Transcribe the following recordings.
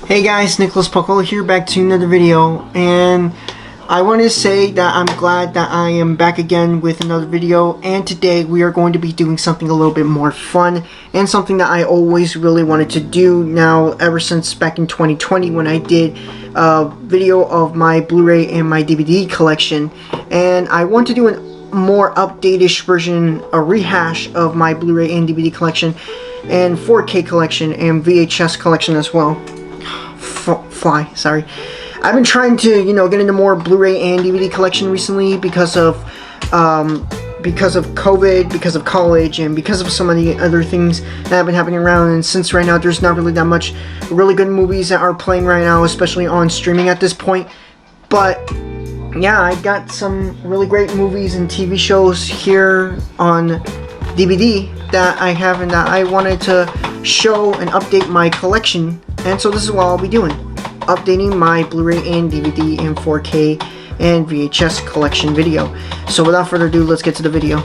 Hey guys, Nicholas Puckle here, back to another video, and I want to say that I'm glad that I am back again with another video, and today we are going to be doing something a little bit more fun, and something that I always really wanted to do now ever since back in 2020 when I did a video of my Blu-ray and my DVD collection, and I want to do a more updated version, a rehash of my Blu-ray and DVD collection, and 4K collection, and VHS collection as well. Sorry. I've been trying to, get into more Blu-ray and DVD collection recently because of COVID, because of college, and because of some of the other things that have been happening around. And since right now there's not really that much really good movies that are playing right now, especially on streaming at this point. But yeah, I got some really great movies and TV shows here on DVD that I have and that I wanted to show and update my collection. And so this is what I'll be doing, updating my Blu-ray and DVD and 4K and VHS collection video. So without further ado, let's get to the video.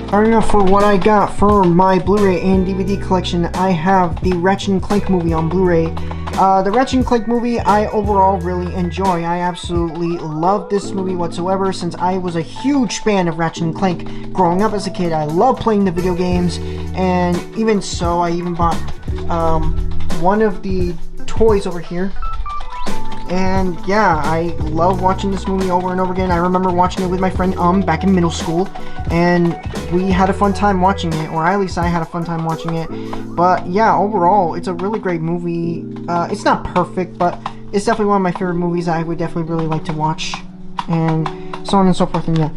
Starting off for what I got for my Blu-ray and DVD collection, I have the Ratchet & Clank movie on Blu-ray. The Ratchet & Clank movie I overall really enjoy. I absolutely love this movie whatsoever, since I was a huge fan of Ratchet & Clank growing up as a kid. I love playing the video games, and even so, I even bought one of the toys over here. And yeah, I love watching this movie over and over again. I remember watching it with my friend back in middle school, and we had a fun time watching it, or at least I had a fun time watching it. But yeah, overall, it's a really great movie. It's not perfect, but it's definitely one of my favorite movies I would definitely really like to watch, and so on and so forth. And yeah,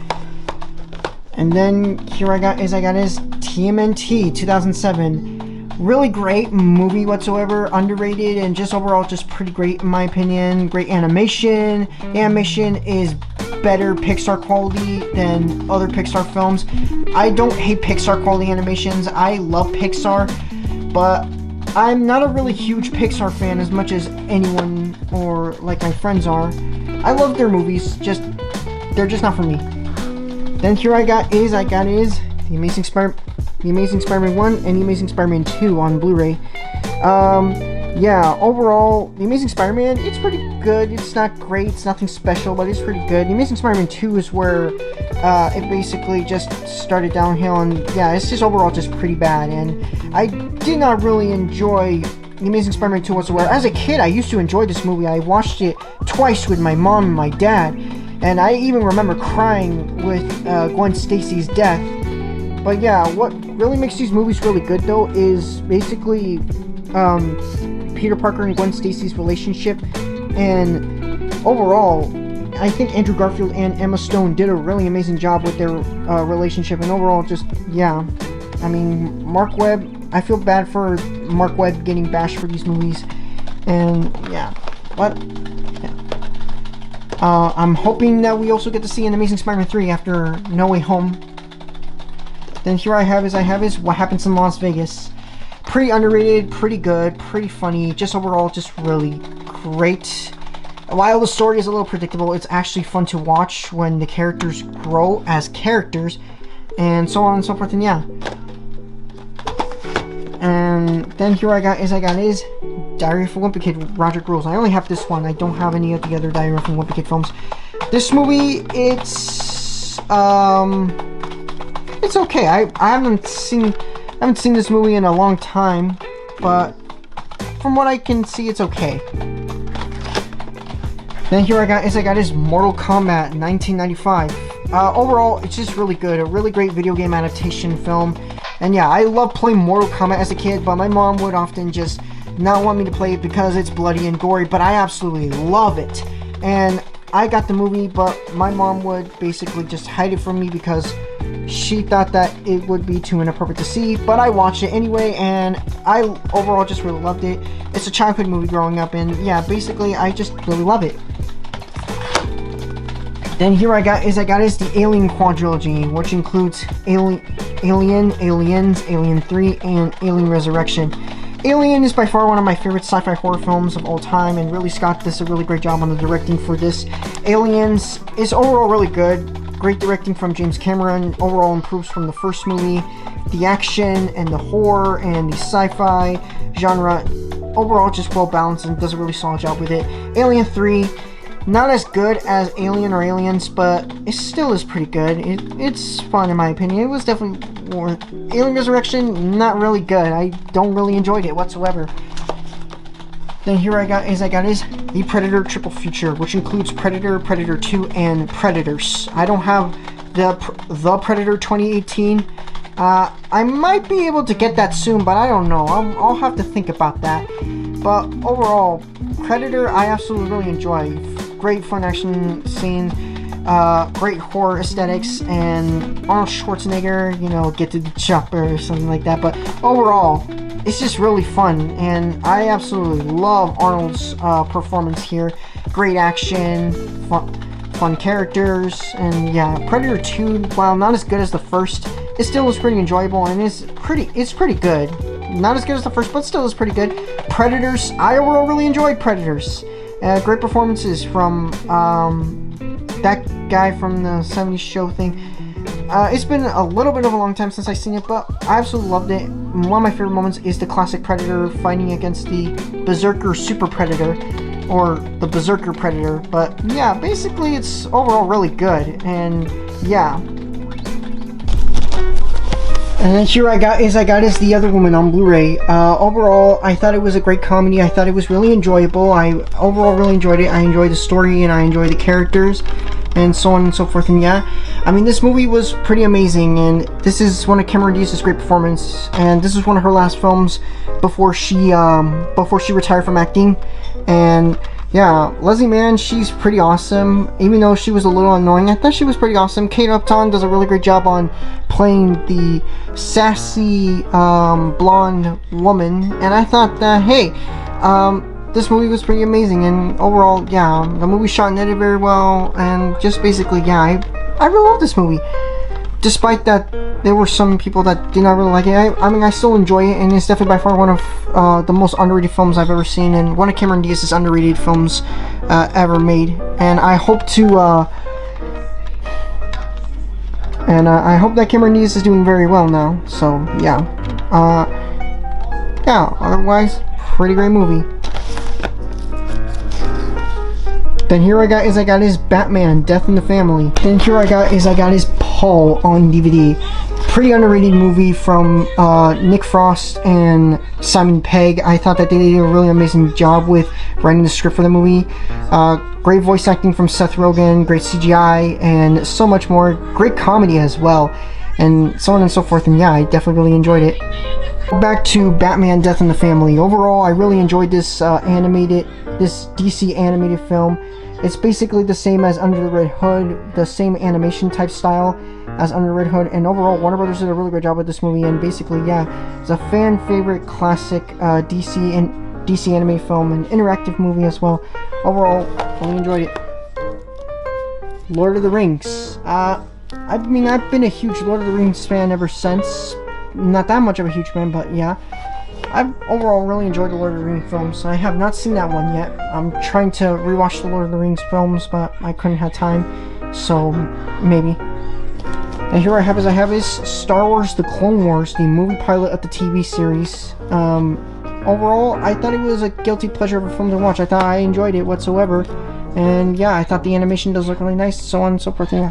and then here I got is TMNT 2007. Really great movie whatsoever, underrated, and just overall just pretty great in my opinion. Great animation. The animation is better Pixar quality than other Pixar films. I don't hate Pixar quality animations. I love Pixar, but I'm not a really huge Pixar fan as much as anyone or like my friends are. I love their movies, they're just not for me. Then here I got is The Amazing Spider-Man 1 and The Amazing Spider-Man 2 on Blu-ray. Yeah, overall, The Amazing Spider-Man, it's pretty good. It's not great, it's nothing special, but it's pretty good. The Amazing Spider-Man 2 is where it basically just started downhill, and yeah, it's just overall just pretty bad. And I did not really enjoy The Amazing Spider-Man 2 whatsoever. As a kid, I used to enjoy this movie. I watched it twice with my mom and my dad, and I even remember crying with Gwen Stacy's death. But yeah, what really makes these movies really good though is basically Peter Parker and Gwen Stacy's relationship, and overall I think Andrew Garfield and Emma Stone did a really amazing job with their relationship, and overall just, yeah, I mean, Mark Webb, I feel bad for Mark Webb getting bashed for these movies, and yeah, but yeah. I'm hoping that we also get to see an Amazing Spider-Man 3 after No Way Home. Then here I have is What Happens in Las Vegas. Pretty underrated, pretty good, pretty funny, just overall just really great. While the story is a little predictable, it's actually fun to watch when the characters grow as characters, and so on and so forth, and yeah. And then here I got is Diary of a Wimpy Kid, Roger Rules. I only have this one, I don't have any of the other Diary of a Wimpy Kid films. This movie, it's okay. I haven't seen this movie in a long time, but from what I can see, it's okay. Then here I got is Mortal Kombat 1995. Overall, it's just really good. A really great video game adaptation film. And yeah, I love playing Mortal Kombat as a kid, but my mom would often just not want me to play it because it's bloody and gory, but I absolutely love it. And I got the movie, but my mom would basically just hide it from me because she thought that it would be too inappropriate to see, but I watched it anyway, and I overall just really loved it. It's a childhood movie growing up, and yeah, basically I just really love it. Then here I got is the Alien quadrilogy, which includes Aliens, Alien 3, and Alien Resurrection. Alien is by far one of my favorite sci-fi horror films of all time, and Ridley Scott does a really great job on the directing for this. Aliens is overall really good. Great directing from James Cameron, overall improves from the first movie. The action and the horror and the sci-fi genre overall just well balanced and does a really solid job with it. Alien 3, not as good as Alien or Aliens, but it still is pretty good. It's fun in my opinion. It was definitely worth. Alien Resurrection, not really good. I don't really enjoyed it whatsoever. Then here I got is the Predator Triple Feature, which includes Predator, Predator 2, and Predators. I don't have the Predator 2018. I might be able to get that soon, but I don't know. I'll have to think about that. But overall, Predator I absolutely really enjoy. Great fun action scenes, great horror aesthetics, and Arnold Schwarzenegger, you know, get to the chopper or something like that. But overall, it's just really fun, and I absolutely love Arnold's performance here. Great action, fun characters, and yeah, Predator 2, while not as good as the first, it still was pretty enjoyable, and it's pretty good. Not as good as the first, but still is pretty good. Predators, I overall really enjoyed Predators. Great performances from that guy from the 70s show thing. It's been a little bit of a long time since I've seen it, but I absolutely loved it. One of my favorite moments is the classic Predator fighting against the Berserker Super Predator, or the Berserker Predator. But yeah, basically it's overall really good, and yeah. And then here I got is The Other Woman on Blu-ray. Overall, I thought it was a great comedy. I thought it was really enjoyable. I overall really enjoyed it. I enjoyed the story, and I enjoyed the characters, and so on and so forth. And yeah, I mean, this movie was pretty amazing, and this is one of Cameron Diaz's great performance, and this is one of her last films before she retired from acting. And yeah, Leslie Mann, she's pretty awesome. Even though she was a little annoying, I thought she was pretty awesome. Kate Upton does a really great job on playing the sassy blonde woman, and I thought that, hey, this movie was pretty amazing. And overall, yeah, the movie shot and edited very well, and just basically, yeah, I really love this movie. Despite that there were some people that did not really like it, I mean, I still enjoy it, and it's definitely by far one of the most underrated films I've ever seen, and one of Cameron Diaz's underrated films ever made. And I hope to I hope that Cameron Diaz is doing very well now. So yeah, yeah. Otherwise, pretty great movie. Then here I got is Batman: Death in the Family. Then here I got is Paul on DVD. Pretty underrated movie from Nick Frost and Simon Pegg. I thought that they did a really amazing job with writing the script for the movie. Great voice acting from Seth Rogen, great CGI, and so much more. Great comedy as well, and so on and so forth. And yeah, I definitely really enjoyed it. Back to Batman: Death in the Family. Overall, I really enjoyed this DC animated film. It's basically the same as Under the Red Hood, the same animation type style as Under the Red Hood, and overall Warner Brothers did a really great job with this movie. And basically, yeah, it's a fan favorite classic DC animated film, an interactive movie as well. Overall, really enjoyed it. Lord of the Rings. I mean, I've been a huge Lord of the Rings fan ever since. Not that much of a huge fan, but yeah. I've overall really enjoyed the Lord of the Rings films. I have not seen that one yet. I'm trying to rewatch the Lord of the Rings films, but I couldn't have time, so maybe. And here I have is Star Wars: The Clone Wars, the movie pilot of the TV series. Overall, I thought it was a guilty pleasure of a film to watch. I thought I enjoyed it whatsoever, and yeah, I thought the animation does look really nice, so on and so forth. Yeah.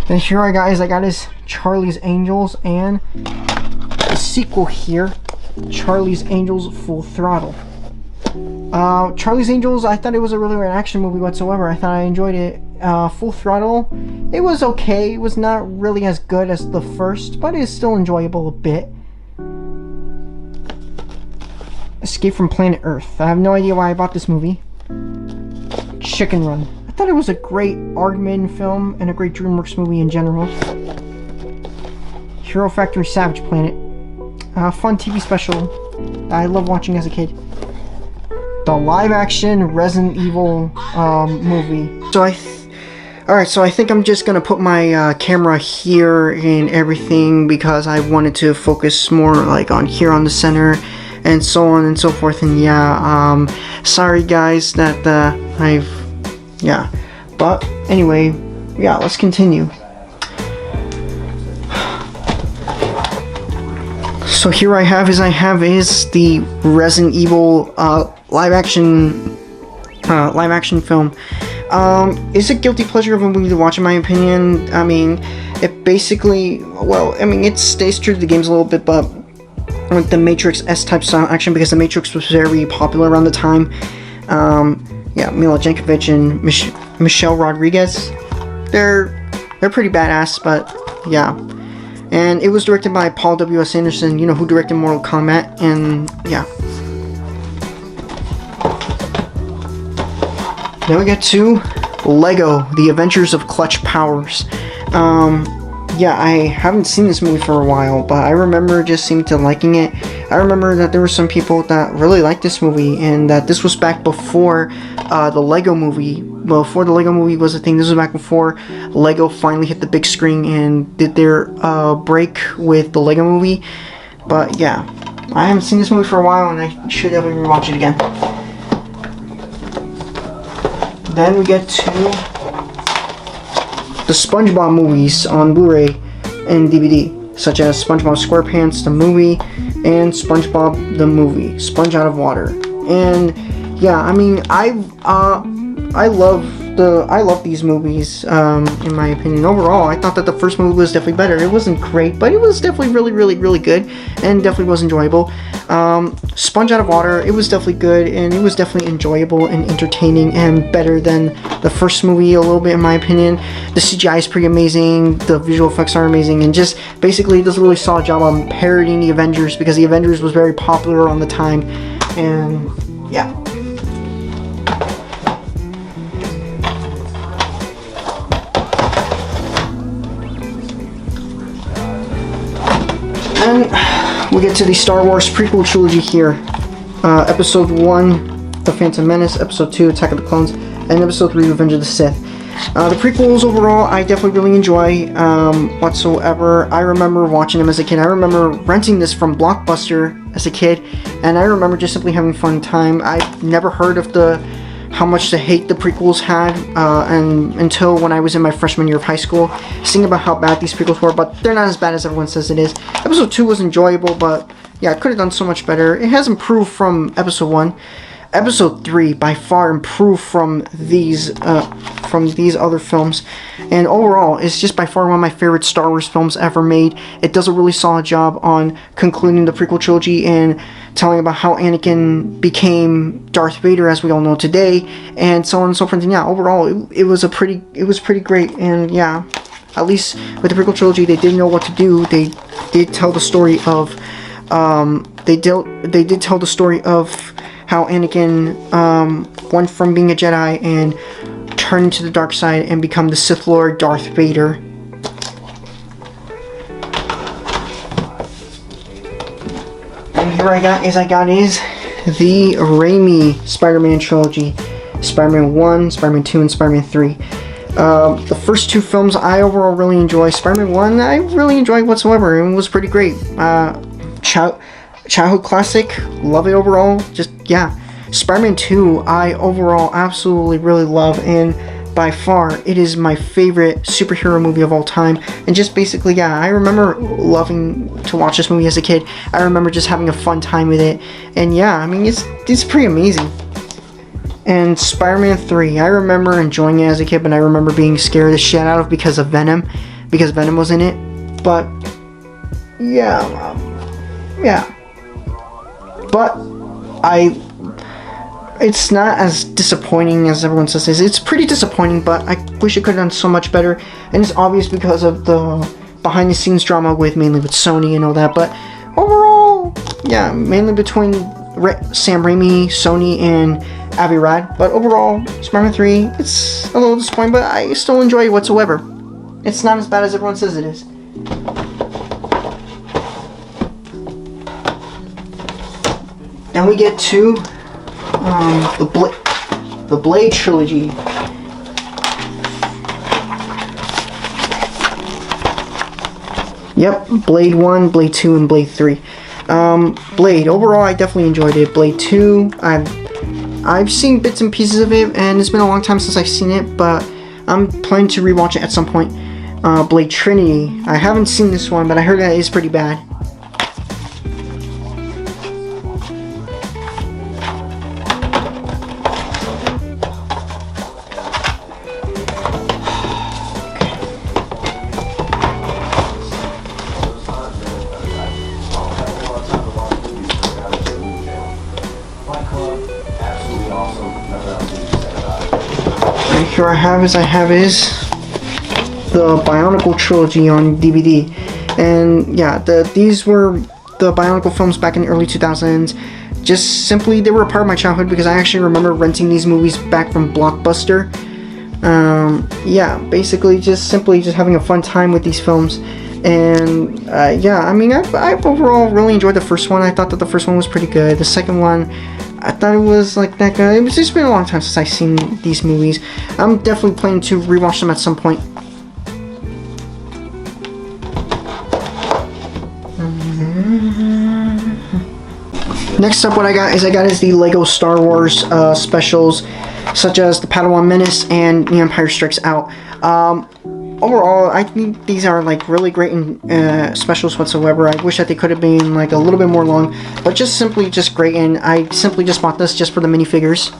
Then here I got is Charlie's Angels, and the sequel here, Charlie's Angels Full Throttle. Charlie's Angels, I thought it was a really great action movie whatsoever. I thought I enjoyed it. Full Throttle, it was okay. It was not really as good as the first, but it is still enjoyable a bit. Escape from Planet Earth. I have no idea why I bought this movie. Chicken Run. I thought it was a great Aardman film and a great DreamWorks movie in general. Hero Factory Savage Planet. Fun TV special that I love watching as a kid. The live-action Resident Evil movie. So I think I'm just gonna put my camera here and everything because I wanted to focus more like on here on the center and so on and so forth. And yeah, sorry guys that but anyway, yeah, let's continue. So here I have is the Resident Evil live action film. It's a guilty pleasure of a movie to watch, in my opinion. I mean, it basically, well, I mean, it stays true to the games a little bit, but with the Matrix S-type style action, because the Matrix was very popular around the time. Yeah, Mila Jankovic and Michelle Rodriguez, they're pretty badass, but yeah. And it was directed by Paul W.S. Anderson, you know, who directed Mortal Kombat, and yeah. Now we get to Lego, The Adventures of Clutch Powers. Yeah, I haven't seen this movie for a while, but I remember just seeming to liking it. I remember that there were some people that really liked this movie, and that this was back before the Lego movie. Well, before the Lego movie was a thing, this was back before Lego finally hit the big screen and did their break with the Lego movie. But yeah, I haven't seen this movie for a while, and I should definitely rewatch it again. Then we get to the SpongeBob movies on Blu-ray and DVD, such as SpongeBob SquarePants the movie and SpongeBob the movie, Sponge Out of Water. And yeah, I mean, I love these movies. In my opinion, overall, I thought that the first movie was definitely better. It wasn't great, but it was definitely really good, and definitely was enjoyable. Sponge Out of Water, it was definitely good, and it was definitely enjoyable and entertaining, and better than the first movie a little bit, in my opinion. The CGI is pretty amazing, the visual effects are amazing, and just basically it does a really solid job on parodying the Avengers, because the Avengers was very popular on the time, and yeah. And we get to the Star Wars prequel trilogy here. Episode 1, The Phantom Menace, Episode 2, Attack of the Clones, and Episode 3, Revenge of the Sith. The prequels overall, I definitely really enjoy whatsoever. I remember watching them as a kid. I remember renting this from Blockbuster as a kid, and I remember just simply having fun time. I've never heard of how much the hate the prequels had, and until when I was in my freshman year of high school, seeing about how bad these prequels were, but they're not as bad as everyone says it is. Episode 2 was enjoyable, but yeah, it could have done so much better. It has improved from Episode 1. Episode 3 by far improved from these other films, and overall it's just by far one of my favorite Star Wars films ever made. It does a really solid job on concluding the prequel trilogy and telling about how Anakin became Darth Vader, as we all know today, and so on and so forth. And yeah, overall it was pretty great. And yeah, at least with the prequel trilogy, they did know what to do. They did tell the story of they did tell the story of how Anakin went from being a Jedi and turned to the dark side and become the Sith Lord Darth Vader. And here I got is the Raimi Spider-Man trilogy. Spider-Man 1, Spider-Man 2, and Spider-Man 3. The first two films I overall really enjoy. Spider-Man 1 I really enjoyed whatsoever, and it was pretty great. Childhood classic, love it overall. Just yeah. Spider-Man 2 I overall absolutely really love, and by far it is my favorite superhero movie of all time. And just basically, yeah, I remember loving to watch this movie as a kid. I remember just having a fun time with it, and yeah, I mean it's pretty amazing. And Spider-Man 3, I remember enjoying it as a kid, but I remember being scared the shit out of because Venom was in it. But yeah. But it's not as disappointing as everyone says it is. It's pretty disappointing, but I wish it could have done so much better. And it's obvious because of the behind-the-scenes drama mainly with Sony and all that. But overall, yeah, mainly between Sam Raimi, Sony, and Avi Arad. But overall, Spider-Man 3, it's a little disappointing, but I still enjoy it whatsoever. It's not as bad as everyone says it is. Then we get to the Blade trilogy. Yep, Blade 1, Blade 2, and Blade 3. Blade, overall I definitely enjoyed it. Blade 2, I've seen bits and pieces of it, and it's been a long time since I've seen it, but I'm planning to rewatch it at some point. Blade Trinity, I haven't seen this one, but I heard that it is pretty bad. here I have is the Bionicle trilogy on DVD, and yeah, these were the Bionicle films back in the early 2000s. Just simply, they were a part of my childhood because I actually remember renting these movies back from Blockbuster. Yeah, basically just having a fun time with these films. And yeah, I mean, I've overall really enjoyed the first one. I thought that the first one was pretty good. The second one, I thought it was like that good. It's just been a long time since I've seen these movies. I'm definitely planning to rewatch them at some point. Next up, what I got is the Lego Star Wars specials, such as the Padawan Menace and The Empire Strikes Out. Overall, I think these are like really great specials whatsoever. I wish that they could have been like a little bit more long, but just great. And I simply just bought this just for the minifigures.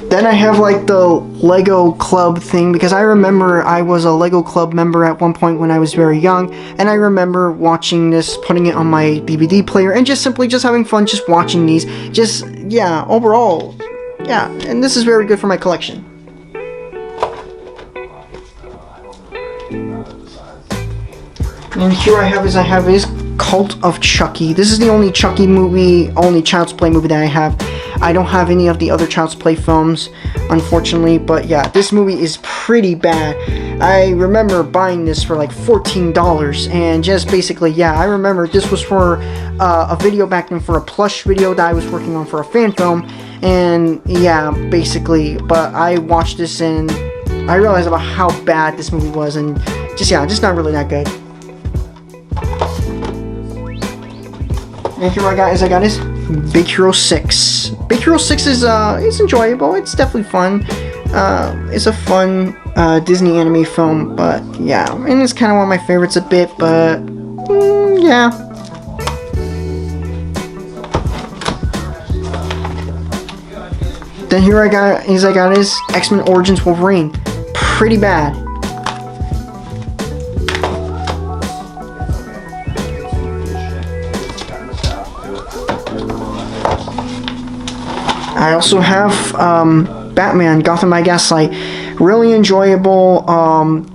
Then I have like the Lego Club thing, because I remember I was a Lego Club member at one point when I was very young, and I remember watching this, putting it on my DVD player, and just having fun just watching these. Yeah, overall, yeah, and this is very good for my collection. And here I have is Cult of Chucky. This is the only Chucky movie, only Child's Play movie that I have. I don't have any of the other Child's Play films, unfortunately, but yeah, this movie is pretty bad. I remember buying this for like $14, and just basically, yeah, I remember this was for a video back then, for a plush video that I was working on for a fan film, and yeah, basically, but I watched this and I realized about how bad this movie was, and just not really that good. And here I got is Big Hero 6. Big Hero 6 is it's enjoyable. It's definitely fun. It's a fun Disney anime film, but yeah, and it's kind of one of my favorites a bit, but yeah. Then here I got is X-Men Origins Wolverine. Pretty bad. I also have Batman, Gotham by Gaslight. Really enjoyable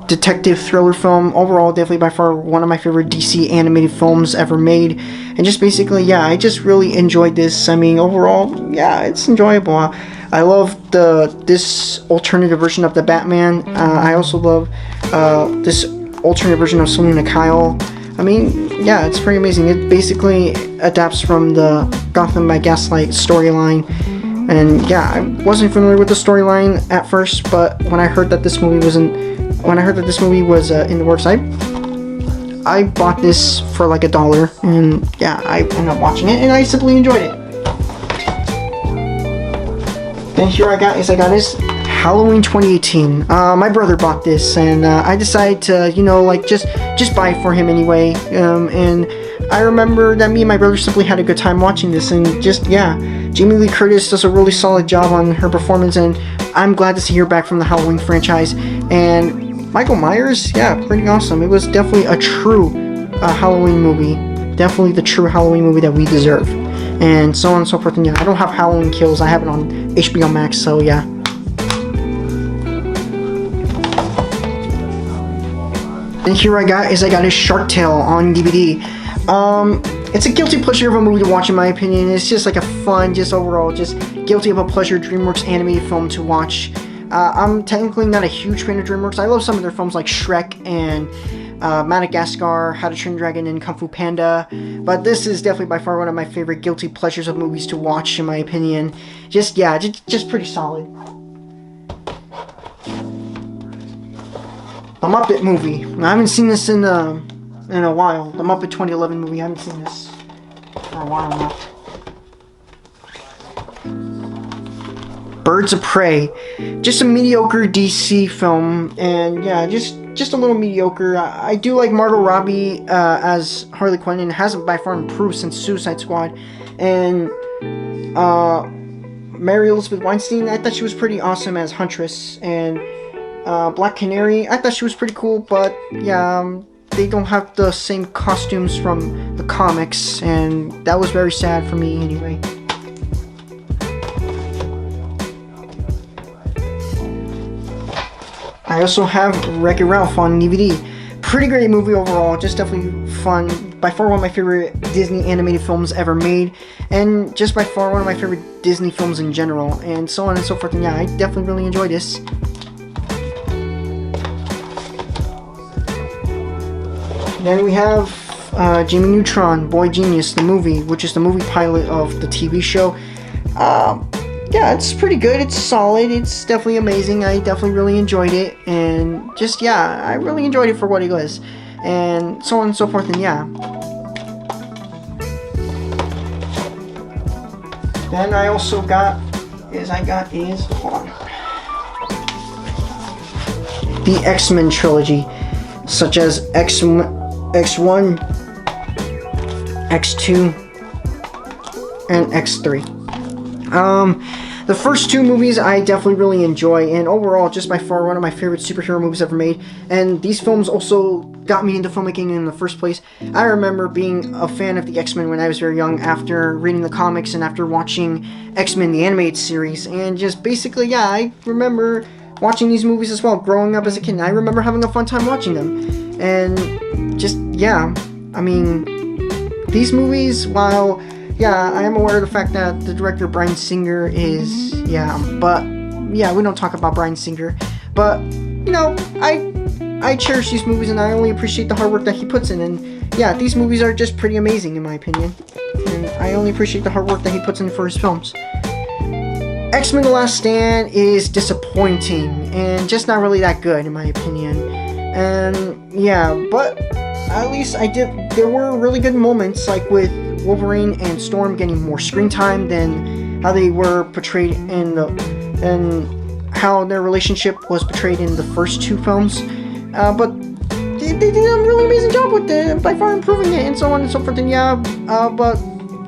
detective thriller film. Overall, definitely by far one of my favorite DC animated films ever made. And just basically, yeah, I just really enjoyed this. I mean, overall, yeah, it's enjoyable. I love this alternative version of the Batman. I also love this alternate version of Selina Kyle. I mean, yeah, it's pretty amazing. It basically adapts from the Gotham by Gaslight storyline. And yeah, I wasn't familiar with the storyline at first, but when I heard that this movie was in the works, I bought this for like $1, and yeah, I ended up watching it, and I simply enjoyed it. Then here I got is Halloween 2018. My brother bought this, and I decided to, like just buy it for him anyway. And I remember that me and my brother simply had a good time watching this, and yeah, Jamie Lee Curtis does a really solid job on her performance, and I'm glad to see her back from the Halloween franchise. And Michael Myers, yeah, pretty awesome. It was definitely a true Halloween movie, definitely the true Halloween movie that we deserve, and so on and so forth. And yeah, I don't have Halloween Kills. I have it on HBO Max, so yeah. And here I got is Shark Tale on DVD. It's a guilty pleasure of a movie to watch, in my opinion. It's just like a fun, overall guilty of a pleasure DreamWorks animated film to watch. I'm technically not a huge fan of DreamWorks. I love some of their films like Shrek and Madagascar, How to Train Your Dragon, and Kung Fu Panda. But this is definitely by far one of my favorite guilty pleasures of movies to watch, in my opinion. Just pretty solid. The Muppet movie. I haven't seen this in a while. The Muppet 2011 movie. I haven't seen this for a while now. Birds of Prey. Just a mediocre DC film, and yeah, just a little mediocre. I do like Margot Robbie as Harley Quinn, and hasn't by far improved since Suicide Squad. And Mary Elizabeth Weinstein, I thought she was pretty awesome as Huntress. And Black Canary, I thought she was pretty cool, but yeah, they don't have the same costumes from the comics, and that was very sad for me anyway. I also have Wreck-It Ralph on DVD. Pretty great movie overall, just definitely fun. By far one of my favorite Disney animated films ever made, and just by far one of my favorite Disney films in general, and so on and so forth. And yeah, I definitely really enjoyed this. Then we have Jimmy Neutron, Boy Genius, the movie, which is the movie pilot of the TV show. Yeah, it's pretty good, it's solid, it's definitely amazing, I definitely really enjoyed it, and just, yeah, I really enjoyed it for what it was, and so on and so forth, and yeah. Then I also got, hold on, the X-Men trilogy, such as X1, X2, and X3. The first two movies I definitely really enjoy, and overall, just by far one of my favorite superhero movies ever made. And these films also got me into filmmaking in the first place. I remember being a fan of the X-Men when I was very young, after reading the comics and after watching X-Men the animated series, and just basically, yeah, I remember watching these movies as well, growing up as a kid, and I remember having a fun time watching them. And just, yeah, I mean, these movies, while yeah, I am aware of the fact that the director Bryan Singer is, but yeah, we don't talk about Bryan Singer, but you know, I cherish these movies and I only appreciate the hard work that he puts in, and yeah, these movies are just pretty amazing in my opinion, and I only appreciate the hard work that he puts in for his films. X-Men The Last Stand is disappointing and just not really that good in my opinion, and yeah, but at least there were really good moments, like with Wolverine and Storm getting more screen time than how they were portrayed and how their relationship was portrayed in the first two films. But they did a really amazing job with it, by far improving it, and so on and so forth. And yeah, but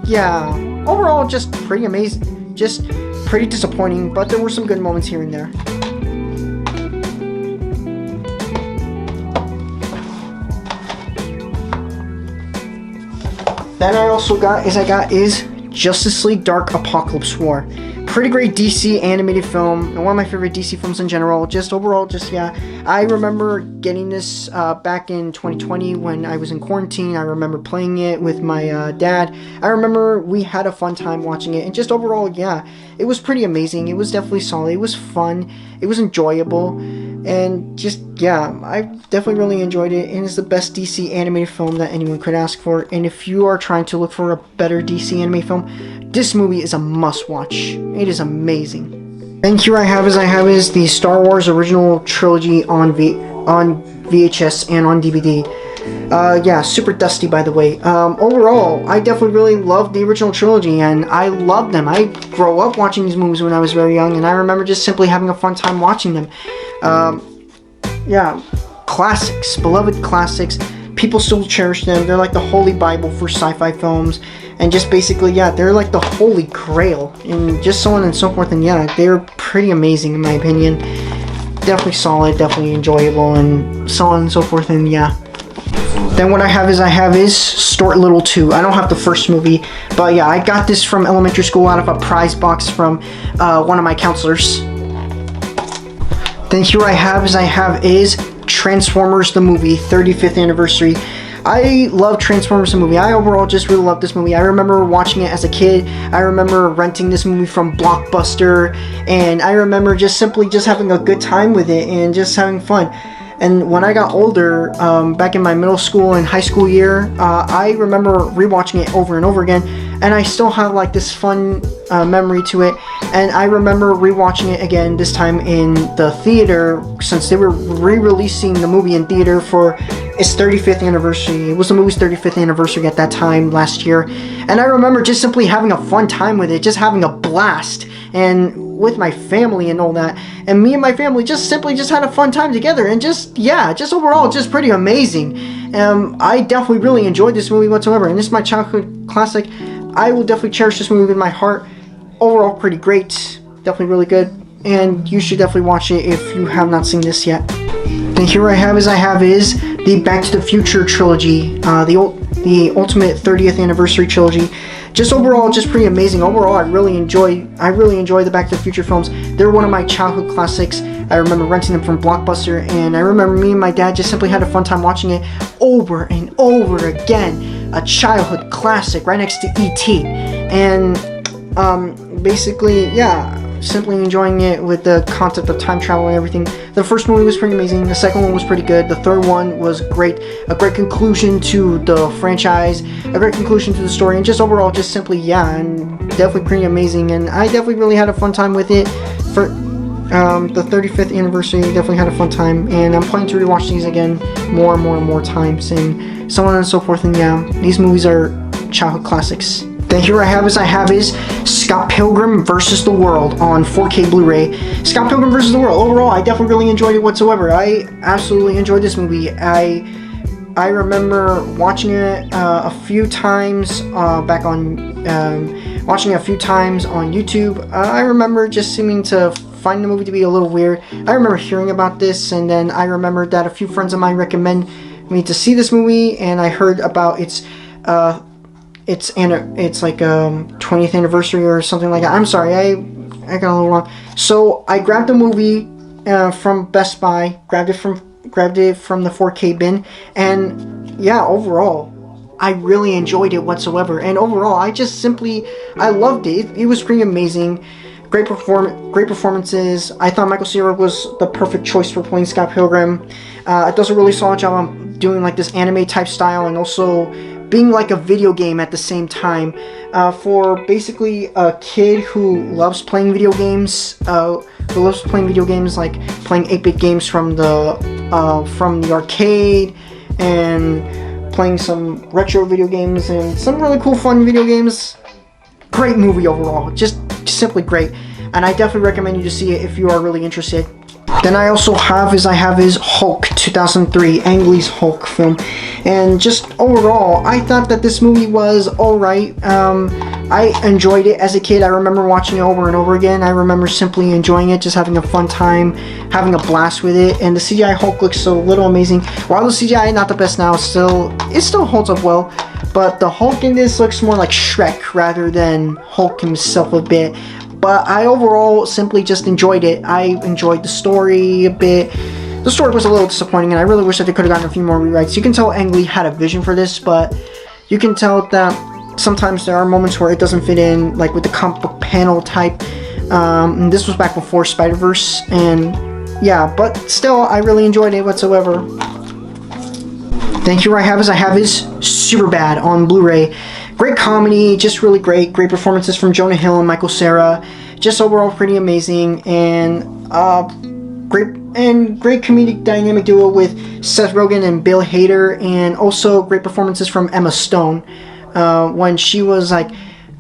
yeah, overall just pretty amazing, just pretty disappointing. But there were some good moments here and there. Then I also got Justice League Dark Apocalypse War. Pretty great DC animated film, and one of my favorite DC films in general. Just overall, just yeah. I remember getting this back in 2020 when I was in quarantine. I remember playing it with my dad. I remember we had a fun time watching it, and just overall, yeah, it was pretty amazing. It was definitely solid. It was fun. It was enjoyable. And just, yeah, I definitely really enjoyed it, and it's the best DC animated film that anyone could ask for. And if you are trying to look for a better DC anime film, this movie is a must-watch. It is amazing. And here I have is the Star Wars original trilogy on VHS and on DVD. Yeah, super dusty by the way. Overall, I definitely really loved the original trilogy, and I loved them. I grew up watching these movies when I was very young, and I remember just simply having a fun time watching them. Yeah, classics, beloved classics. People still cherish them. They're like the holy Bible for sci-fi films, and just basically, yeah, they're like the holy grail, and just so on and so forth. And yeah, they're pretty amazing in my opinion. Definitely solid, definitely enjoyable, and so on and so forth. And yeah. Then what I have is Stuart Little 2. I don't have the first movie, but yeah, I got this from elementary school out of a prize box from one of my counselors. Then here I have is Transformers the movie, 35th anniversary. I love Transformers the movie. I overall just really love this movie. I remember watching it as a kid. I remember renting this movie from Blockbuster, and I remember just simply having a good time with it and just having fun. And when I got older, back in my middle school and high school year, I remember rewatching it over and over again, and I still have like this fun memory to it. And I remember rewatching it again, this time in the theater, since they were re-releasing the movie in theater for its 35th anniversary. It was the movie's 35th anniversary at that time last year, and I remember just simply having a fun time with it, just having a blast, and with my family and all that, and me and my family just simply had a fun time together, and just overall just pretty amazing. I definitely really enjoyed this movie whatsoever, and this is my childhood classic. I will definitely cherish this movie in my heart. Overall pretty great, definitely really good, and you should definitely watch it if you have not seen this yet. And here I have is the Back to the Future trilogy, the ultimate 30th anniversary trilogy. Just overall, just pretty amazing. Overall, I really enjoy the Back to the Future films. They're one of my childhood classics, I remember renting them from Blockbuster, and I remember me and my dad just simply had a fun time watching it over and over again. A childhood classic right next to E.T. And basically, yeah, simply enjoying it with the concept of time travel and everything. The first movie was pretty amazing. The second one was pretty good. The third one was great. A great conclusion to the franchise, a great conclusion to the story, and just overall, just simply, yeah, and definitely pretty amazing. And I definitely really had a fun time with it. For the 35th anniversary, definitely had a fun time, and I'm planning to rewatch these again more and more and more times, and so on and so forth. And yeah, these movies are childhood classics. Then here I have is Scott Pilgrim vs. the World on 4K Blu-ray. Scott Pilgrim vs. the World. Overall, I definitely really enjoyed it whatsoever. I absolutely enjoyed this movie. I remember watching it a few times back on watching it a few times on YouTube. I remember just seeming to find the movie to be a little weird. I remember hearing about this, and then I remembered that a few friends of mine recommended me to see this movie, and I heard about its like 20th anniversary or something like that. I'm sorry, I got a little wrong. So I grabbed the movie from Best Buy, grabbed it from the 4K bin, and yeah, overall, I really enjoyed it whatsoever. And overall, I loved it. It was pretty amazing. Great performances. I thought Michael Cera was the perfect choice for playing Scott Pilgrim. It does a really solid job on doing like this anime type style, and also being like a video game at the same time. For basically a kid who loves playing video games, like playing 8-bit games from the arcade, and playing some retro video games and some really cool fun video games. Great movie overall, just simply great, and I definitely recommend you to see it if you are really interested. Then I also have is Hulk 2003, Ang Lee's Hulk film, and just overall, I thought that this movie was alright. I enjoyed it as a kid. I remember watching it over and over again. I remember simply enjoying it, just having a fun time, having a blast with it, and the CGI Hulk looks so little amazing. While the CGI not the best now, it still holds up well, but the Hulk in this looks more like Shrek rather than Hulk himself a bit. But I overall simply just enjoyed it. I enjoyed the story a bit. The story was a little disappointing, and I really wish that they could have gotten a few more rewrites. You can tell Ang Lee had a vision for this, but you can tell that sometimes there are moments where it doesn't fit in, like with the comic book panel type. And this was back before Spider-Verse, and yeah, but still, I really enjoyed it whatsoever. Then here I have is Superbad on Blu-ray. Great comedy, just really great. Great performances from Jonah Hill and Michael Cera. Just overall pretty amazing, and great comedic dynamic duo with Seth Rogen and Bill Hader, and also great performances from Emma Stone when she was like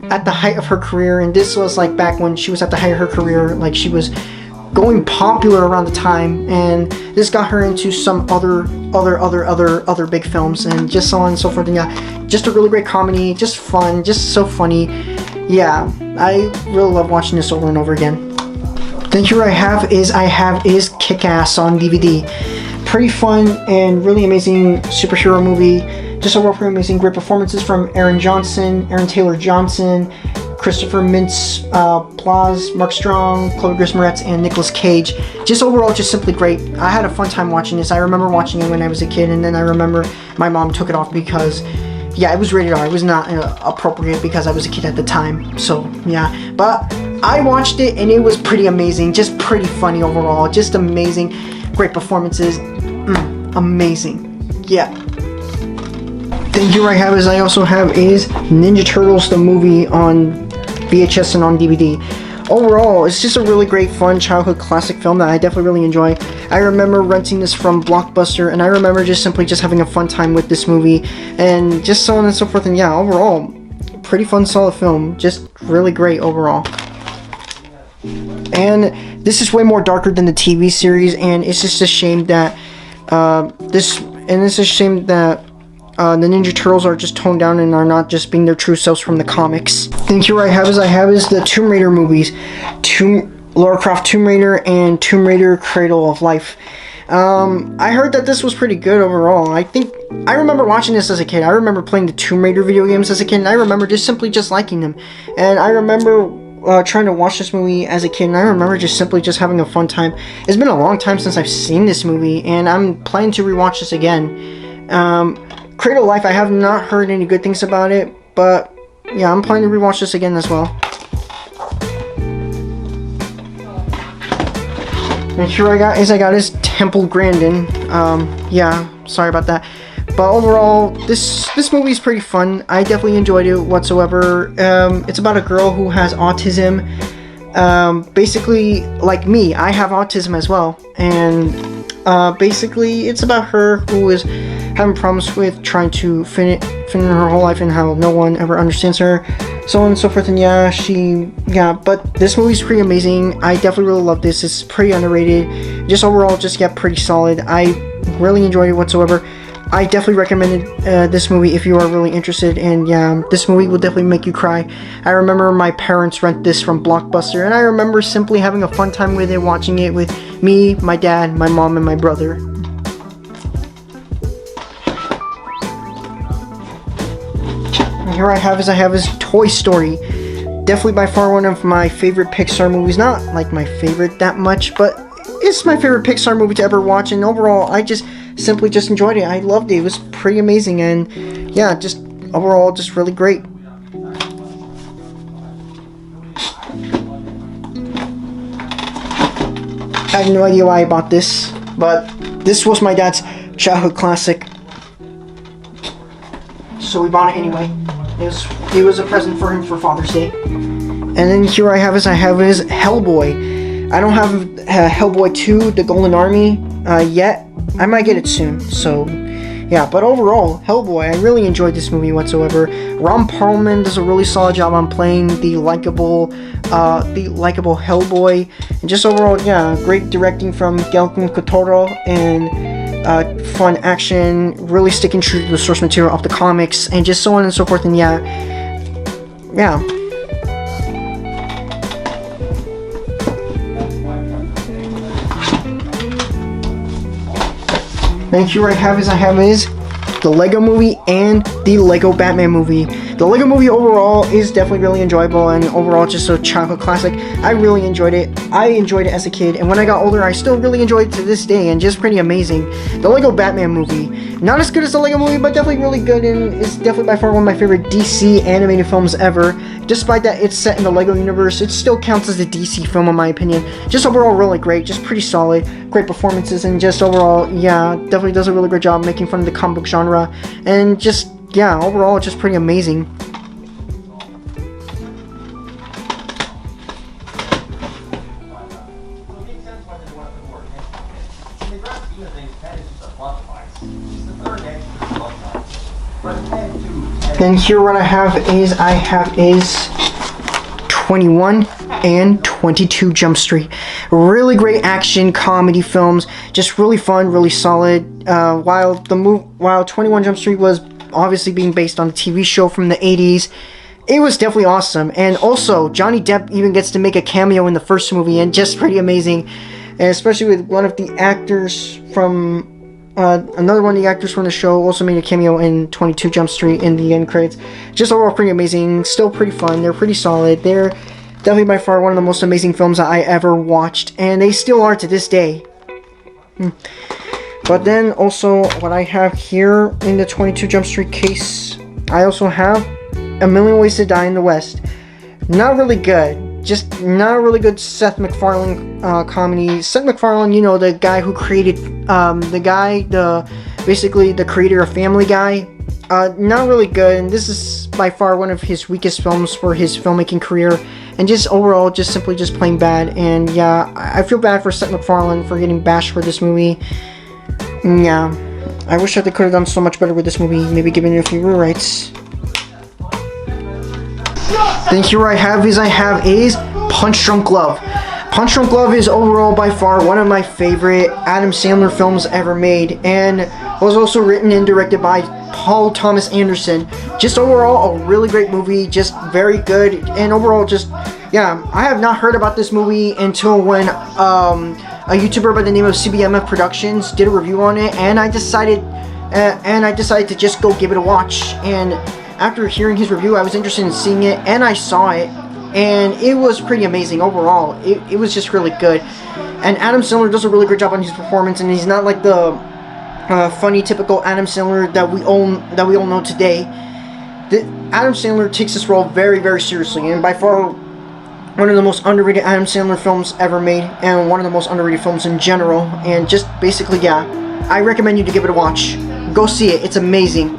at the height of her career, and this was like back when she was at the height of her career, like she was going popular around the time, and this got her into some other big films, and just so on and so forth. And yeah, just a really great comedy, just fun, just so funny. Yeah, I really love watching this over and over again. Then here I have is Kick-Ass on DVD. Pretty fun and really amazing superhero movie. Just overall pretty amazing. Great performances from Aaron Taylor Johnson, Christopher Mintz-Plasse, Mark Strong, Chloe Grace Moretz, and Nicolas Cage. Just overall, just simply great. I had a fun time watching this. I remember watching it when I was a kid, and then I remember my mom took it off because, yeah, it was rated R. It was not appropriate because I was a kid at the time. So, yeah. But I watched it, and it was pretty amazing. Just pretty funny overall. Just amazing. Great performances. Amazing. Yeah. Then here I also have is Ninja Turtles the movie on VHS and on DVD. Overall, it's just a really great, fun childhood classic film that I definitely really enjoy. I remember renting this from Blockbuster, and I remember just simply having a fun time with this movie, and just so on and so forth. And yeah, overall, pretty fun, solid film. Just really great overall. And this is way more darker than the TV series, and it's just a shame that the Ninja Turtles are just toned down and are not just being their true selves from the comics. Then here I have is the Tomb Raider movies. Lara Croft Tomb Raider and Tomb Raider Cradle of Life. I heard that this was pretty good overall. I remember watching this as a kid. I remember playing the Tomb Raider video games as a kid, and I remember just liking them. And I remember trying to watch this movie as a kid, and I remember just simply just having a fun time. It's been a long time since I've seen this movie, and I'm planning to rewatch this again. Cradle of Life, I have not heard any good things about it, but yeah, I'm planning to rewatch this again as well. And here I got is Temple Grandin. Yeah, sorry about that. But overall, this movie is pretty fun. I definitely enjoyed it whatsoever. It's about a girl who has autism. Basically, like me, I have autism as well. And basically, it's about her who is having problems with trying to fit in her whole life and how no one ever understands her. So on and so forth. And yeah, but this movie's pretty amazing. I definitely really love this. It's pretty underrated. Just overall, pretty solid. I really enjoyed it whatsoever. I definitely recommend this movie if you are really interested, and yeah, this movie will definitely make you cry. I remember my parents rent this from Blockbuster, and I remember simply having a fun time with it, watching it with me, my dad, my mom, and my brother. And here I have is Toy Story. Definitely by far one of my favorite Pixar movies. Not like my favorite that much, but it's my favorite Pixar movie to ever watch, and overall, I just simply enjoyed it. I loved it. It was pretty amazing, and yeah, just overall, just really great. I have no idea why I bought this, but this was my dad's childhood classic, so we bought it anyway. It was a present for him for Father's Day. And then here I have is Hellboy. I don't have Hellboy 2, The Golden Army yet. I might get it soon, so yeah, but overall, Hellboy, I really enjoyed this movie whatsoever. Ron Perlman does a really solid job on playing the likable Hellboy, and just overall, yeah, great directing from Guillermo del Toro, and fun action, really sticking true to the source material of the comics, and just so on and so forth, and yeah. And here I have is the Lego Movie and the Lego Batman movie. The Lego Movie overall is definitely really enjoyable, and overall just a childhood classic. I really enjoyed it. I enjoyed it as a kid, and when I got older, I still really enjoyed it to this day, and just pretty amazing. The Lego Batman movie, not as good as the Lego Movie, but definitely really good, and it's definitely by far one of my favorite DC animated films ever. Despite that it's set in the Lego universe, it still counts as a DC film in my opinion. Just overall really great, just pretty solid, great performances, and just overall, yeah, definitely does a really great job making fun of the comic book genre, and just, yeah, overall just pretty amazing. And here what I have is 21 and 22 Jump Street. Really great action comedy films, just really fun, really solid. While 21 Jump Street was obviously being based on a TV show from the 80s, it was definitely awesome. And also, Johnny Depp even gets to make a cameo in the first movie, and just pretty amazing. And especially with one of the actors from another one of the actors from the show also made a cameo in 22 Jump Street in the end credits. Just overall pretty amazing, still pretty fun, they're pretty solid. They're definitely by far one of the most amazing films that I ever watched, and they still are to this day. But then also what I have here in the 22 Jump Street case, I also have A Million Ways to Die in the West. Not really good. Just not a really good Seth MacFarlane comedy. Seth MacFarlane, you know, the guy who created, basically the creator of Family Guy. Not really good, and this is by far one of his weakest films for his filmmaking career, and just overall, just simply just plain bad. And yeah, I feel bad for Seth MacFarlane for getting bashed for this movie. Yeah, I wish that they could have done so much better with this movie, maybe giving it a few rewrites. Then here I have is Punch Drunk Love. Punch Drunk Love is overall by far one of my favorite Adam Sandler films ever made, and was also written and directed by Paul Thomas Anderson. Just overall a really great movie, just very good, and overall just, yeah, I have not heard about this movie until when a YouTuber by the name of CBMF Productions did a review on it, and I decided to just go give it a watch. And after hearing his review, I was interested in seeing it, and I saw it, and it was pretty amazing overall. It was just really good, and Adam Sandler does a really great job on his performance, and he's not like the funny typical Adam Sandler that we all know today. Adam Sandler takes this role very, very seriously, and by far one of the most underrated Adam Sandler films ever made, and one of the most underrated films in general. And just basically, yeah, I recommend you to give it a watch. Go see it. It's amazing.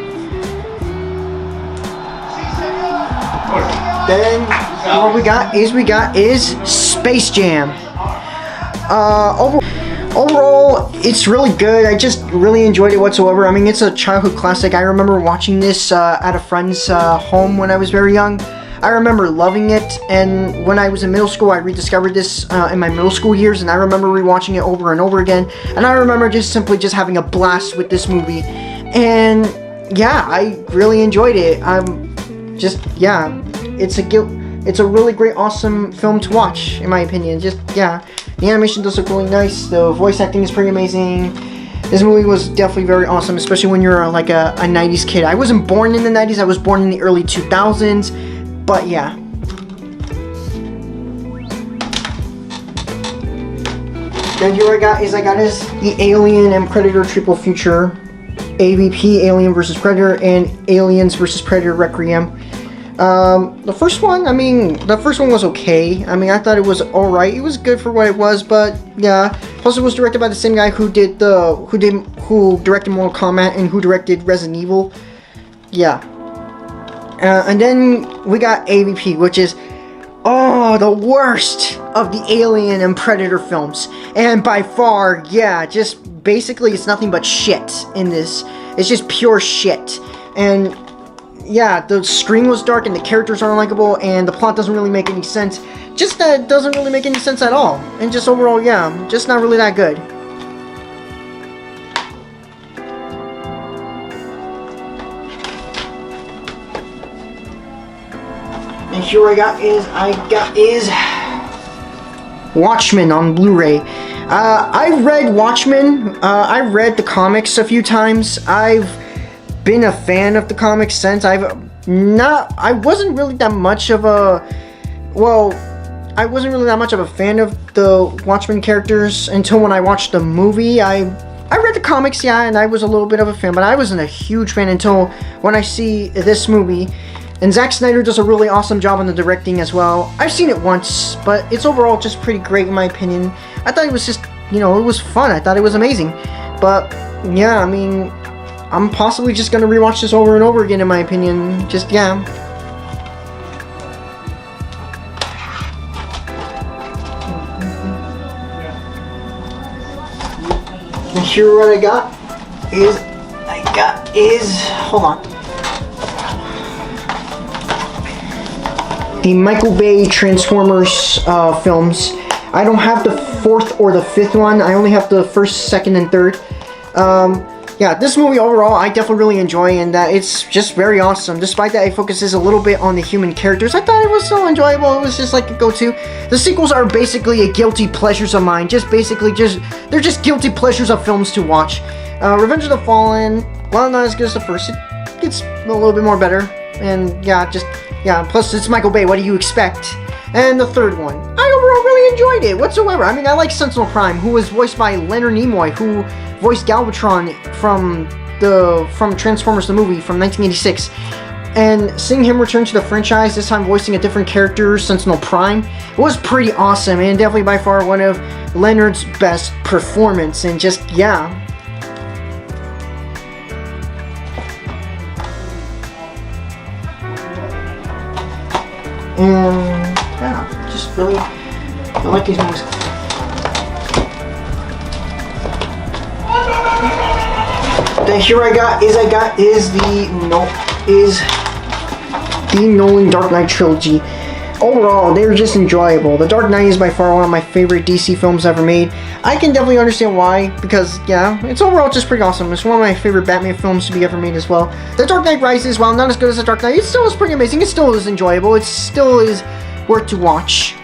Then what we got is Space Jam. Overall, it's really good. I just really enjoyed it whatsoever. I mean, it's a childhood classic. I remember watching this at a friend's home when I was very young. I remember loving it, and when I was in middle school, I rediscovered this in my middle school years, and I remember rewatching it over and over again, and I remember just simply having a blast with this movie, and yeah, I really enjoyed it. It's a really great, awesome film to watch, in my opinion. Just, yeah, the animation does look really nice, the voice acting is pretty amazing. This movie was definitely very awesome, especially when you're like a 90s kid. I wasn't born in the 90s, I was born in the early 2000s, but yeah. Then here I got is the Alien and Predator Triple Feature. AVP, Alien vs. Predator, and Aliens vs. Predator Requiem. The first one was okay. I mean, I thought it was alright. It was good for what it was, but yeah. Plus, it was directed by the same guy who directed Mortal Kombat and who directed Resident Evil. Yeah. And then we got AVP, which is the worst of the Alien and Predator films, and by far, yeah, just basically it's nothing but shit in this. It's just pure shit, and yeah, the screen was dark and the characters aren't likable and the plot doesn't really make any sense. Just that doesn't really make any sense at all, and just overall, yeah, just not really that good. And here I got is Watchmen on Blu-ray. I've read Watchmen. I've read the comics a few times. I've been a fan of the comics since. I wasn't really that much of a fan of the Watchmen characters until when I watched the movie. I read the comics, yeah, and I was a little bit of a fan, but I wasn't a huge fan until when I see this movie. And Zack Snyder does a really awesome job on the directing as well. I've seen it once, but it's overall just pretty great in my opinion. I thought it was just, it was fun. I thought it was amazing. But, yeah, I mean, I'm possibly just going to rewatch this over and over again in my opinion. Just, yeah. And here what I got is, hold on. The Michael Bay Transformers films. I don't have the fourth or the fifth one. I only have the first, second, and third. Yeah, this movie overall, I definitely really enjoy, and it's just very awesome. Despite that, it focuses a little bit on the human characters. I thought it was so enjoyable. It was just like a go-to. The sequels are basically a guilty pleasures of mine. They're just guilty pleasures of films to watch. Revenge of the Fallen, while not as good as the first, it gets a little bit more better. And yeah, plus it's Michael Bay, what do you expect? And the third one, I overall really enjoyed it whatsoever. I mean, I like Sentinel Prime, who was voiced by Leonard Nimoy, who voiced Galvatron from Transformers the movie from 1986. And seeing him return to the franchise, this time voicing a different character, Sentinel Prime, was pretty awesome, and definitely by far one of Leonard's best performance, and just, yeah. And yeah, just really, I like these movies. Then here I got is the Nolan Dark Knight trilogy. Overall, they're just enjoyable. The Dark Knight is by far one of my favorite DC films ever made. I can definitely understand why, because yeah, it's overall just pretty awesome. It's one of my favorite Batman films to be ever made as well. The Dark Knight Rises, while not as good as The Dark Knight, it still is pretty amazing. It still is enjoyable. It still is worth to watch.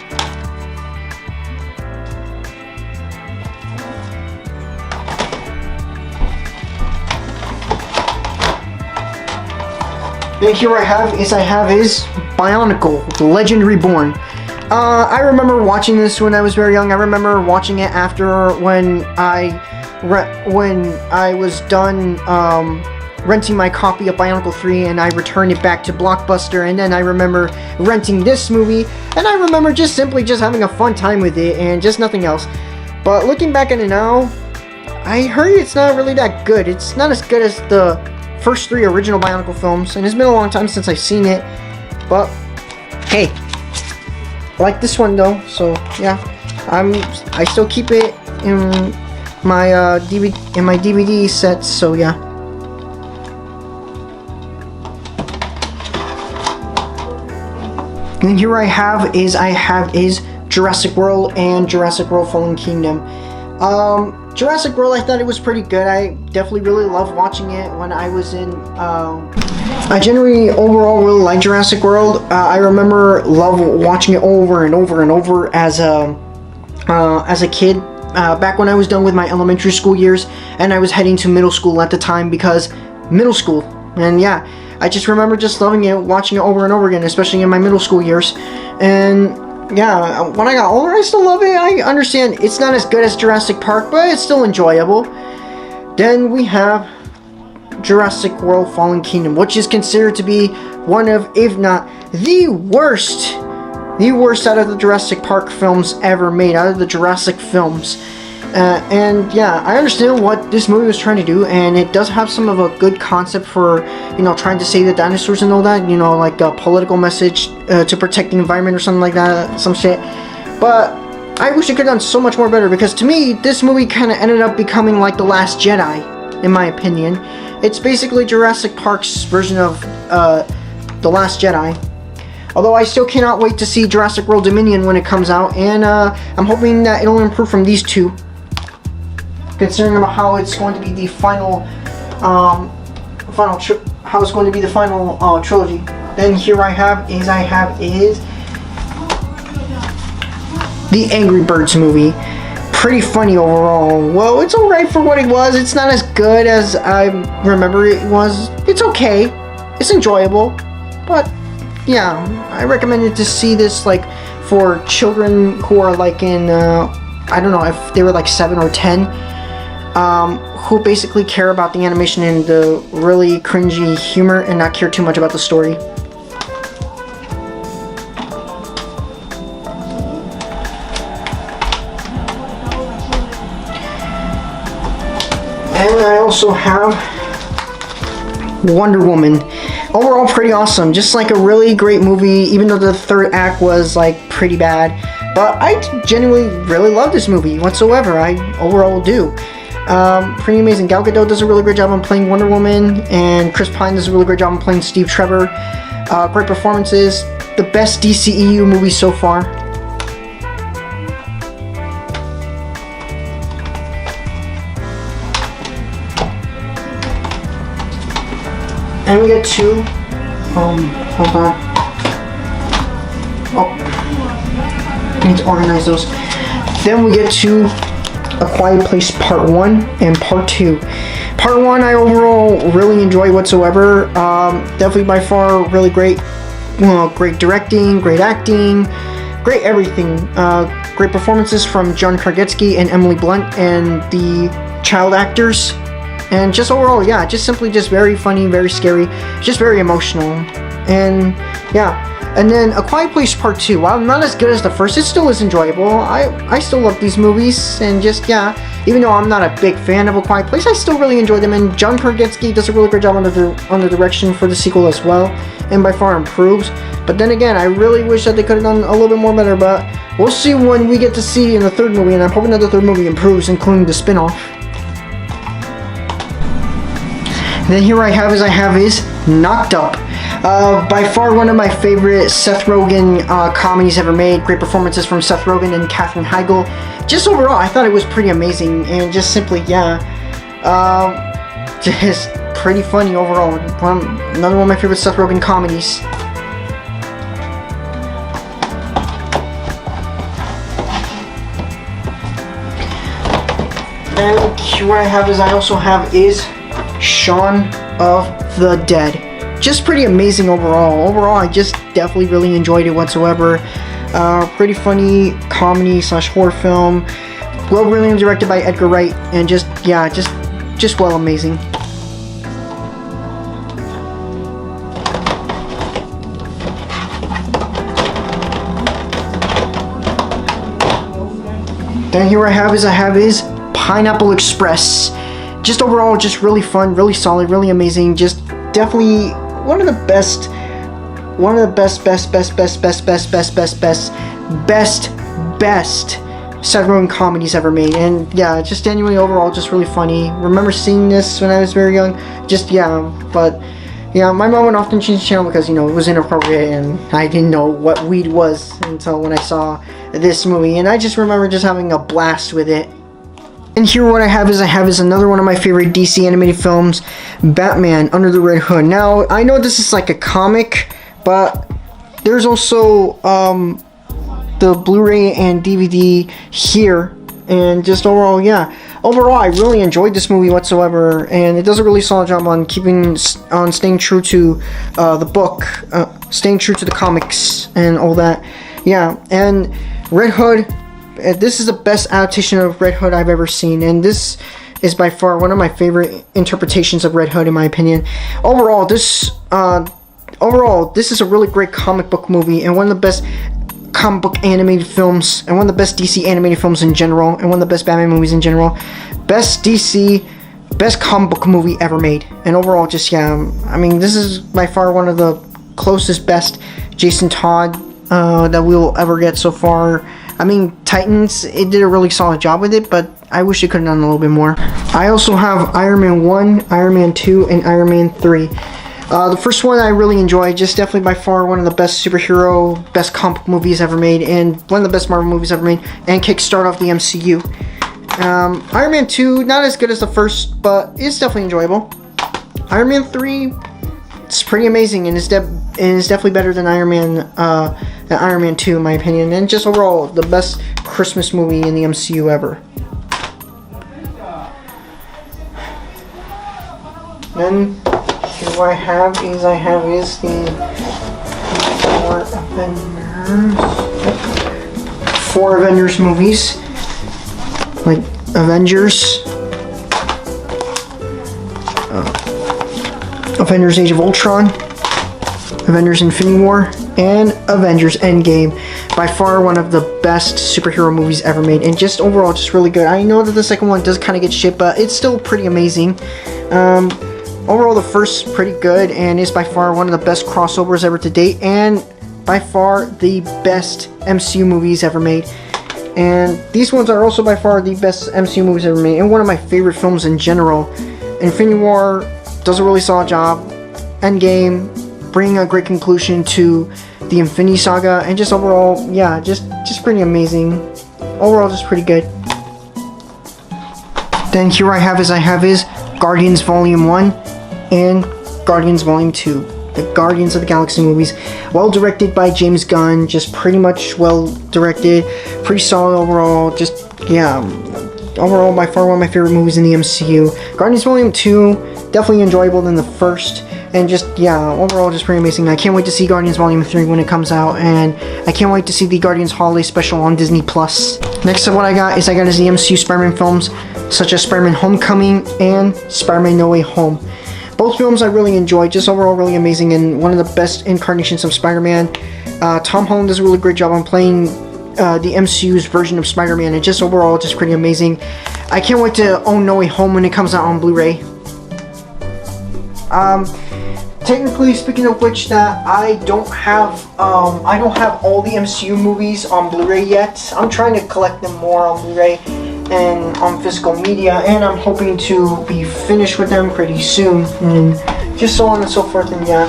Then here I have is Bionicle, The Legend Reborn. I remember watching this when I was very young. I remember watching it after when I was done renting my copy of Bionicle 3 and I returned it back to Blockbuster, and then I remember renting this movie, and I remember just simply having a fun time with it and just nothing else. But looking back at it now, I heard it's not really that good. It's not as good as the first 3 original Bionicle films, and it's been a long time since I've seen it. But hey, I like this one though, so yeah, I still keep it in my DVD sets. So yeah. And here I have is Jurassic World and Jurassic World Fallen Kingdom. Jurassic World, I thought it was pretty good. I definitely really loved watching it when I was in, I generally overall really like Jurassic World. I remember watching it over and over and over as a kid, back when I was done with my elementary school years and I was heading to middle school at the time, because middle school, and yeah, I just remember just loving it, watching it over and over again, especially in my middle school years. And yeah, when I got older, I still love it. I understand it's not as good as Jurassic Park, but it's still enjoyable. Then we have Jurassic World Fallen Kingdom, which is considered to be one of, if not the worst out of the Jurassic Park films ever made, out of the Jurassic films. And yeah, I understand what this movie was trying to do, and it does have some of a good concept for, you know, trying to save the dinosaurs and all that, you know, like a political message to protect the environment or something like that, some shit. But I wish it could have done so much more better, because to me, this movie kind of ended up becoming like The Last Jedi, in my opinion. It's basically Jurassic Park's version of The Last Jedi. Although I still cannot wait to see Jurassic World Dominion when it comes out, and I'm hoping that it'll improve from these two, considering about how it's going to be the final trilogy. Then here I have is the Angry Birds movie. Pretty funny overall. Well, it's alright for what it was. It's not as good as I remember it was. It's okay. It's enjoyable. But yeah, I recommend it to see this like for children who are like in I don't know if they were like 7 or 10. Who basically care about the animation and the really cringy humor and not care too much about the story. And I also have Wonder Woman. Overall pretty awesome, just like a really great movie, even though the third act was like pretty bad. But I genuinely really love this movie whatsoever. I overall do. Pretty amazing. Gal Gadot does a really great job on playing Wonder Woman, and Chris Pine does a really great job on playing Steve Trevor. Great performances. The best DCEU movie so far. And we get to, hold on. Oh, I need to organize those. Then we get to A Quiet Place Part 1 and Part 2. Part 1 I overall really enjoy whatsoever. Definitely by far really great. Great directing, great acting, great everything. Great performances from John Krasinski and Emily Blunt and the child actors. And just overall, yeah, just simply just very funny, very scary, just very emotional. And yeah. And then A Quiet Place Part 2, while not as good as the first, it still is enjoyable. I still love these movies, and just, yeah, even though I'm not a big fan of A Quiet Place, I still really enjoy them, and John Krasinski does a really great job on the direction for the sequel as well, and by far improves. But then again, I really wish that they could have done a little bit more better, but we'll see when we get to see in the third movie, and I'm hoping that the third movie improves, including the spin-off. And then here I have is Knocked Up. By far one of my favorite Seth Rogen comedies ever made. Great performances from Seth Rogen and Katherine Heigl. Just overall, I thought it was pretty amazing, and just simply, yeah, just pretty funny overall. Another one of my favorite Seth Rogen comedies. And here I also have is Shaun of the Dead. just pretty amazing overall. Overall, I just definitely really enjoyed it whatsoever. Pretty funny comedy / horror film. Well written and directed by Edgar Wright, and just well amazing. Then here I have is Pineapple Express. Just overall, just really fun, really solid, really amazing. Just definitely one of the best Seth Rogen comedies ever made. And yeah, just genuinely overall, just really funny. Remember seeing this when I was very young. But yeah, my mom would often change the channel because, you know, it was inappropriate and I didn't know what weed was until when I saw this movie. And I just remember just having a blast with it. And here what I have is another one of my favorite DC animated films, Batman Under the Red Hood. Now, I know this is like a comic, but there's also the Blu-ray and DVD here. And just overall, yeah. Overall, I really enjoyed this movie whatsoever, and it does a really solid job on staying true to the book, staying true to the comics and all that. Yeah, and Red Hood, this is the best adaptation of Red Hood I've ever seen, and this is by far one of my favorite interpretations of Red Hood in my opinion. Overall, this is a really great comic book movie and one of the best comic book animated films, and one of the best DC animated films in general, and one of the best Batman movies in general. Best comic book movie ever made. And overall, just yeah, I mean, this is by far one of the closest best Jason Todd that we'll ever get so far. I mean, Titans, it did a really solid job with it, but I wish it could have done a little bit more. I also have Iron Man 1, Iron Man 2, and Iron Man 3. The first one I really enjoyed, just definitely by far one of the best superhero, best comic book movies ever made, and one of the best Marvel movies ever made, and kickstart off the MCU. Iron Man 2, not as good as the first, but it's definitely enjoyable. Iron Man 3, it's pretty amazing, and it's definitely better than Iron Man 2 in my opinion, and just overall the best Christmas movie in the MCU ever. Then what I have is the four Avengers movies, like Avengers, Avengers Age of Ultron, Avengers Infinity War, and Avengers Endgame. By far one of the best superhero movies ever made, and just overall just really good. I know that the second one does kind of get shit, but it's still pretty amazing. Overall, the first pretty good, and is by far one of the best crossovers ever to date, and by far the best MCU movies ever made. And these ones are also by far the best MCU movies ever made, and one of my favorite films in general. Infinity War does a really solid job. Endgame, bringing a great conclusion to the Infinity Saga, and just overall, yeah, just pretty amazing. Overall, just pretty good. Then here I have is Guardians Volume 1 and Guardians Volume 2. The Guardians of the Galaxy movies. Well directed by James Gunn, just pretty much well directed, pretty solid overall, just, yeah, overall by far one of my favorite movies in the MCU. Guardians Volume 2, definitely enjoyable than the first, and just, yeah, overall just pretty amazing. I can't wait to see Guardians Volume 3 when it comes out, and I can't wait to see the Guardians Holiday Special on Disney+. Next up what I got is the MCU Spider-Man films, such as Spider-Man Homecoming and Spider-Man No Way Home. Both films I really enjoyed, just overall really amazing, and one of the best incarnations of Spider-Man. Tom Holland does a really great job on playing the MCU's version of Spider-Man, and just overall just pretty amazing. I can't wait to own No Way Home when it comes out on Blu-ray. Technically speaking of which, that I don't have all the MCU movies on Blu-ray yet. I'm trying to collect them more on Blu-ray and on physical media, and I'm hoping to be finished with them pretty soon, and just so on and so forth, and yeah.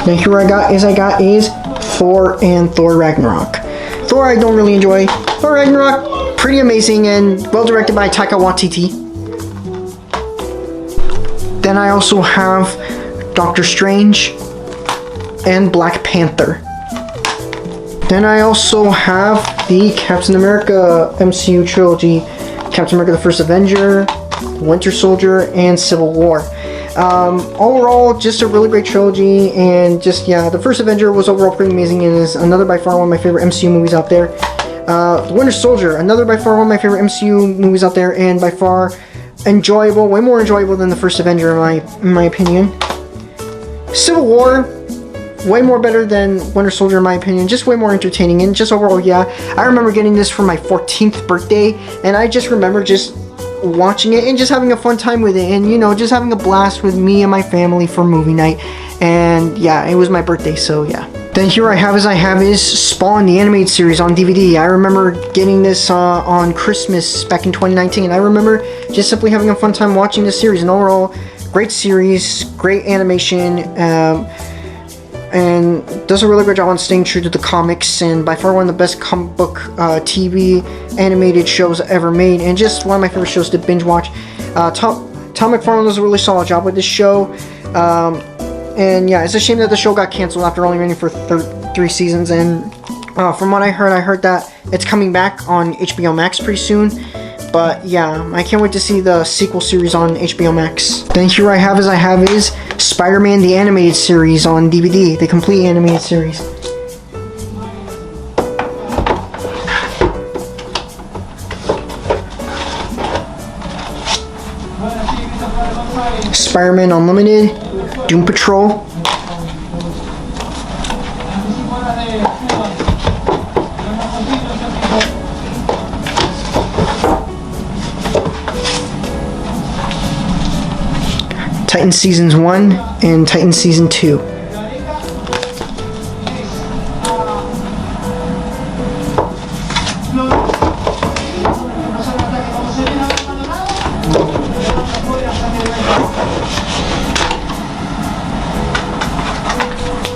Then here I got is Thor and Thor Ragnarok. Thor I don't really enjoy. Thor Ragnarok, pretty amazing and well directed by Taika Waititi. Then I also have Doctor Strange and Black Panther. Then I also have the Captain America MCU trilogy. Captain America the First Avenger, Winter Soldier, and Civil War. Overall, just a really great trilogy, and just, yeah, the First Avenger was overall pretty amazing, and is another by far one of my favorite MCU movies out there. The Winter Soldier, another by far one of my favorite MCU movies out there, and by far enjoyable, way more enjoyable than the First Avenger in my opinion. Civil War, way more better than Winter Soldier in my opinion, just way more entertaining, and just overall, yeah, I remember getting this for my 14th birthday, and I just remember just watching it and just having a fun time with it, and you know, just having a blast with me and my family for movie night. And yeah, it was my birthday, so yeah. Then here I have is Spawn, the animated series on DVD. I remember getting this on Christmas back in 2019, and I remember just simply having a fun time watching this series. And overall, great series, great animation, and does a really great job on staying true to the comics, and by far one of the best comic book TV animated shows ever made, and just one of my favorite shows to binge watch. Tom McFarlane does a really solid job with this show, and yeah, it's a shame that the show got canceled after only running for 3 seasons, and from what I heard that it's coming back on HBO Max pretty soon. But yeah, I can't wait to see the sequel series on HBO Max. Then here I have is Spider-Man the Animated Series on DVD, the complete animated series. Spider-Man Unlimited, Doom Patrol, Titan Seasons 1 and Titan Season 2.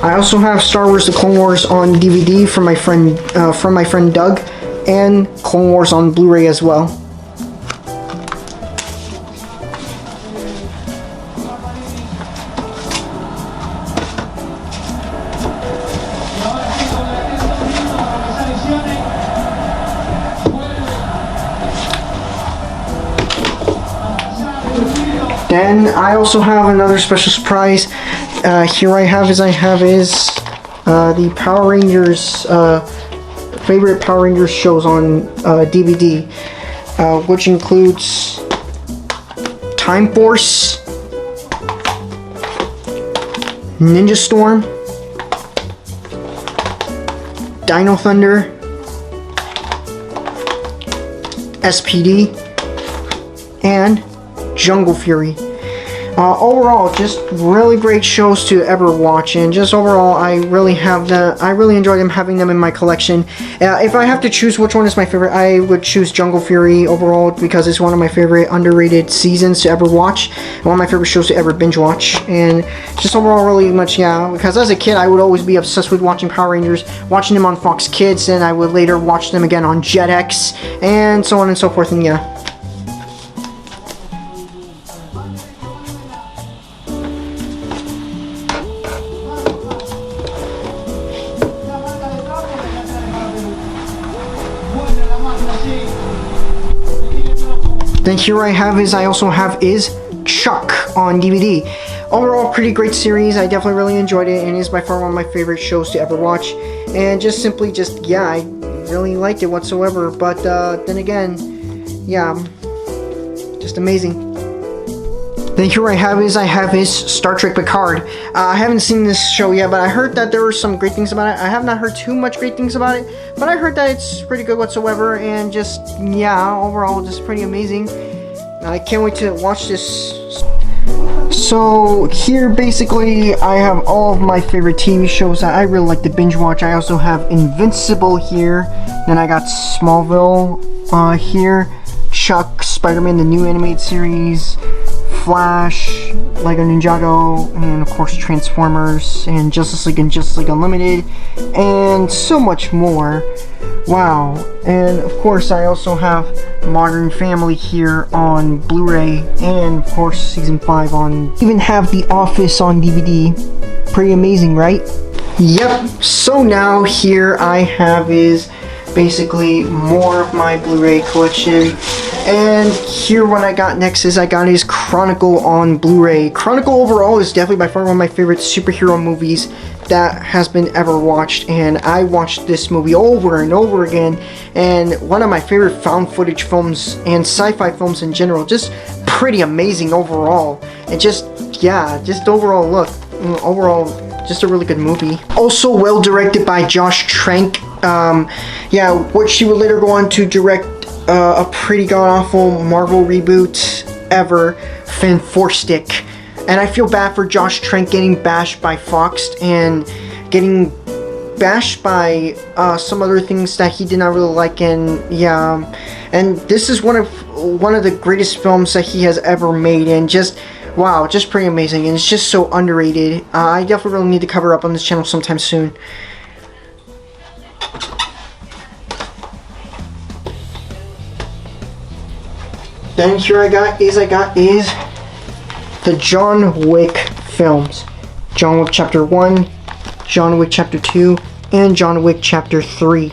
I also have Star Wars: The Clone Wars on DVD from my friend Doug, and Clone Wars on Blu-ray as well. Then I also have another special surprise. Here I have the Power Rangers, favorite Power Rangers shows on DVD, which includes Time Force, Ninja Storm, Dino Thunder, SPD, and Jungle Fury. Overall, just really great shows to ever watch, and just overall, I really enjoy them, having them in my collection. If I have to choose which one is my favorite, I would choose Jungle Fury overall, because it's one of my favorite underrated seasons to ever watch, and one of my favorite shows to ever binge watch, and just overall really much, yeah, because as a kid, I would always be obsessed with watching Power Rangers, watching them on Fox Kids, and I would later watch them again on Jetix, and so on and so forth, and yeah. Then here I also have Chuck on DVD. Overall, pretty great series. I definitely really enjoyed it, and is by far one of my favorite shows to ever watch. And just simply, yeah, I really liked it whatsoever. But then again, yeah, just amazing. Then here I have Star Trek Picard. I haven't seen this show yet, but I heard that there were some great things about it. I have not heard too much great things about it, but I heard that it's pretty good whatsoever, and just, yeah, overall just pretty amazing. I can't wait to watch this. So here basically I have all of my favorite TV shows that I really like to binge watch. I also have Invincible here. Then I got Smallville here, Chuck, Spider-Man the new animated series, Flash, Lego Ninjago, and of course Transformers, and Justice League and Justice League Unlimited, and so much more. Wow. And of course I also have Modern Family here on Blu-ray, and of course Season 5 on... Even have The Office on DVD. Pretty amazing, right? Yep, so now here I have is basically more of my Blu-ray collection. And here what I got next is I got his Chronicle on Blu-ray. Chronicle overall is definitely by far one of my favorite superhero movies that has been ever watched, and I watched this movie over and over again, and one of my favorite found footage films and sci-fi films in general. Just pretty amazing overall, and just overall look, overall just a really good movie. Also well directed by Josh Trank. Which she would later go on to direct a pretty god-awful Marvel reboot ever, Fantastic. And I feel bad for Josh Trank getting bashed by Fox and getting bashed by some other things that he did not really like, and and this is one of the greatest films that he has ever made, and just wow, just pretty amazing, and it's just so underrated. I definitely really need to cover up on this channel sometime soon. Then here I got is the John Wick films. John Wick Chapter 1, John Wick Chapter 2, and John Wick Chapter 3.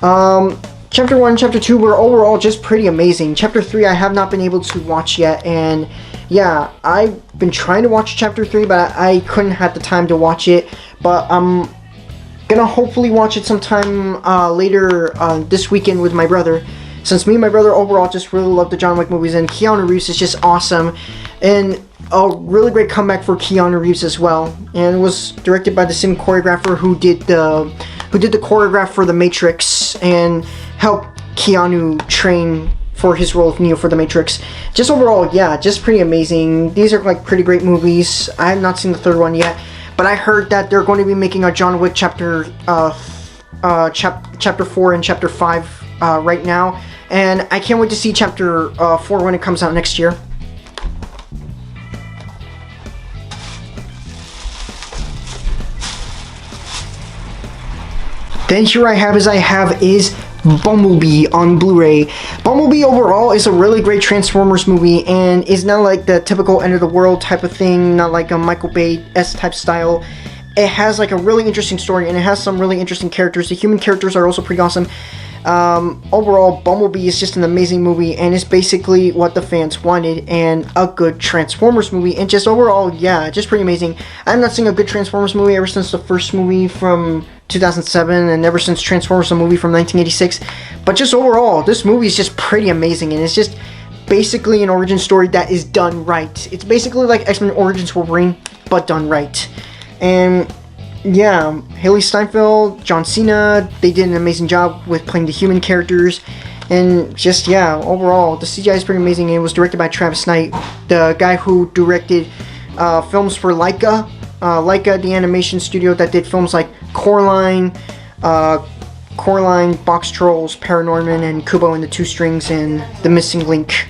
Chapter 1 and Chapter 2 were overall just pretty amazing. Chapter 3 I have not been able to watch yet, and yeah, I've been trying to watch Chapter 3, but I couldn't have the time to watch it. But I'm gonna hopefully watch it sometime later this weekend with my brother, since me and my brother overall just really love the John Wick movies, and Keanu Reeves is just awesome, and a really great comeback for Keanu Reeves as well. And it was directed by the same choreographer who did the choreograph for The Matrix and helped Keanu train for his role of Neo for The Matrix. Just overall, yeah, just pretty amazing. These are like pretty great movies. I have not seen the third one yet, but I heard that they're going to be making a John Wick chapter 4 and Chapter 5 right now, and I can't wait to see Chapter 4 when it comes out next year. Then here I have is Bumblebee on Blu-ray. Bumblebee overall is a really great Transformers movie, and is not like the typical end of the world type of thing, not like a Michael Bay-esque type style. It has like a really interesting story, and it has some really interesting characters. The human characters are also pretty awesome. Overall, Bumblebee is just an amazing movie, and it's basically what the fans wanted, and a good Transformers movie, and just overall, yeah, just pretty amazing. I've not seen a good Transformers movie ever since the first movie from 2007, and ever since Transformers, a movie from 1986. But just overall, this movie is just pretty amazing, and it's just basically an origin story that is done right. It's basically like X-Men Origins Wolverine, but done right. And yeah, Haley Steinfeld, John Cena, they did an amazing job with playing the human characters. And just, yeah, overall, the CGI is pretty amazing, and it was directed by Travis Knight, the guy who directed films for Laika. Laika, the animation studio that did films like Coraline, Box Trolls, Paranorman, and Kubo and the Two Strings, and The Missing Link.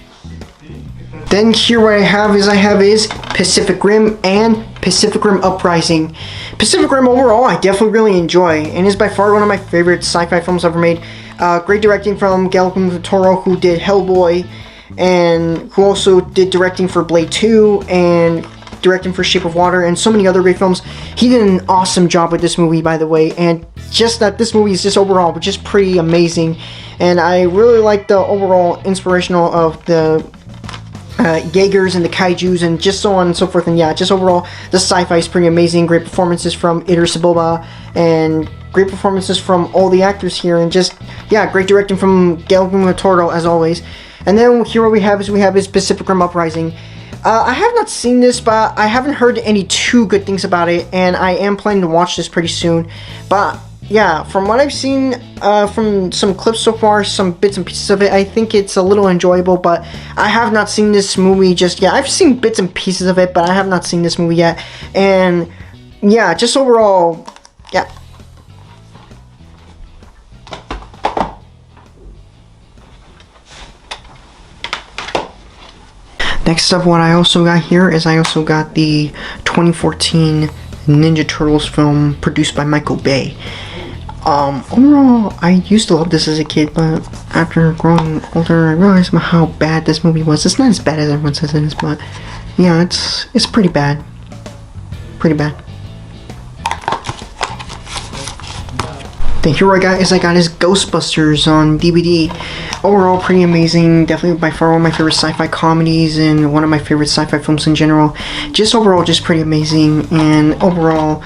Then here what I have is Pacific Rim and Pacific Rim Uprising. Pacific Rim overall I definitely really enjoy, and is by far one of my favorite sci-fi films ever made. Great directing from Guillermo del Toro, who did Hellboy, and who also did directing for Blade 2, and directing for Shape of Water, and so many other great films. He did an awesome job with this movie, by the way, and just that this movie is just overall just pretty amazing. And I really like the overall inspirational of the Jaegers and the Kaijus and just so on and so forth. And yeah, just overall the sci-fi is pretty amazing. Great performances from Idris Elba, and great performances from all the actors here, and just, yeah, great directing from Guillermo del Toro as always. And then here what we have is Pacific Rim Uprising. I have not seen this, but I haven't heard any too good things about it, and I am planning to watch this pretty soon. But yeah, from what I've seen from some clips so far, some bits and pieces of it, I think it's a little enjoyable, but I have not seen this movie just yet. I've seen bits and pieces of it, but I have not seen this movie yet. And yeah, just overall, yeah. Next up, what I also got here is I also got the 2014 Ninja Turtles film produced by Michael Bay. Overall, I used to love this as a kid, but after growing older, I realized how bad this movie was. It's not as bad as everyone says it is, but yeah, it's pretty bad. Pretty bad. Then here I got is Ghostbusters on DVD. Overall, pretty amazing. Definitely by far one of my favorite sci-fi comedies and one of my favorite sci-fi films in general. Just overall, just pretty amazing. And overall,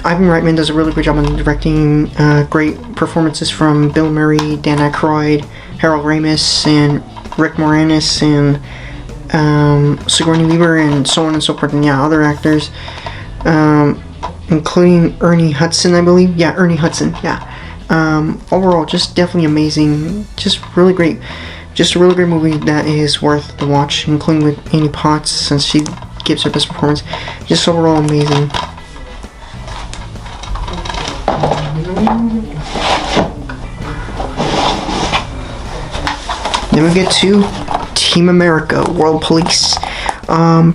Ivan Reitman does a really great job on directing. Great performances from Bill Murray, Dan Aykroyd, Harold Ramis, and Rick Moranis, and Sigourney Weaver, and so on and so forth. And yeah, other actors. Including Ernie Hudson, I believe. Yeah, Ernie Hudson, yeah. Overall, just definitely amazing. Just really great. Just a really great movie that is worth the watch, including with Annie Potts, since she gives her best performance. Just overall amazing. Then we get to Team America, World Police.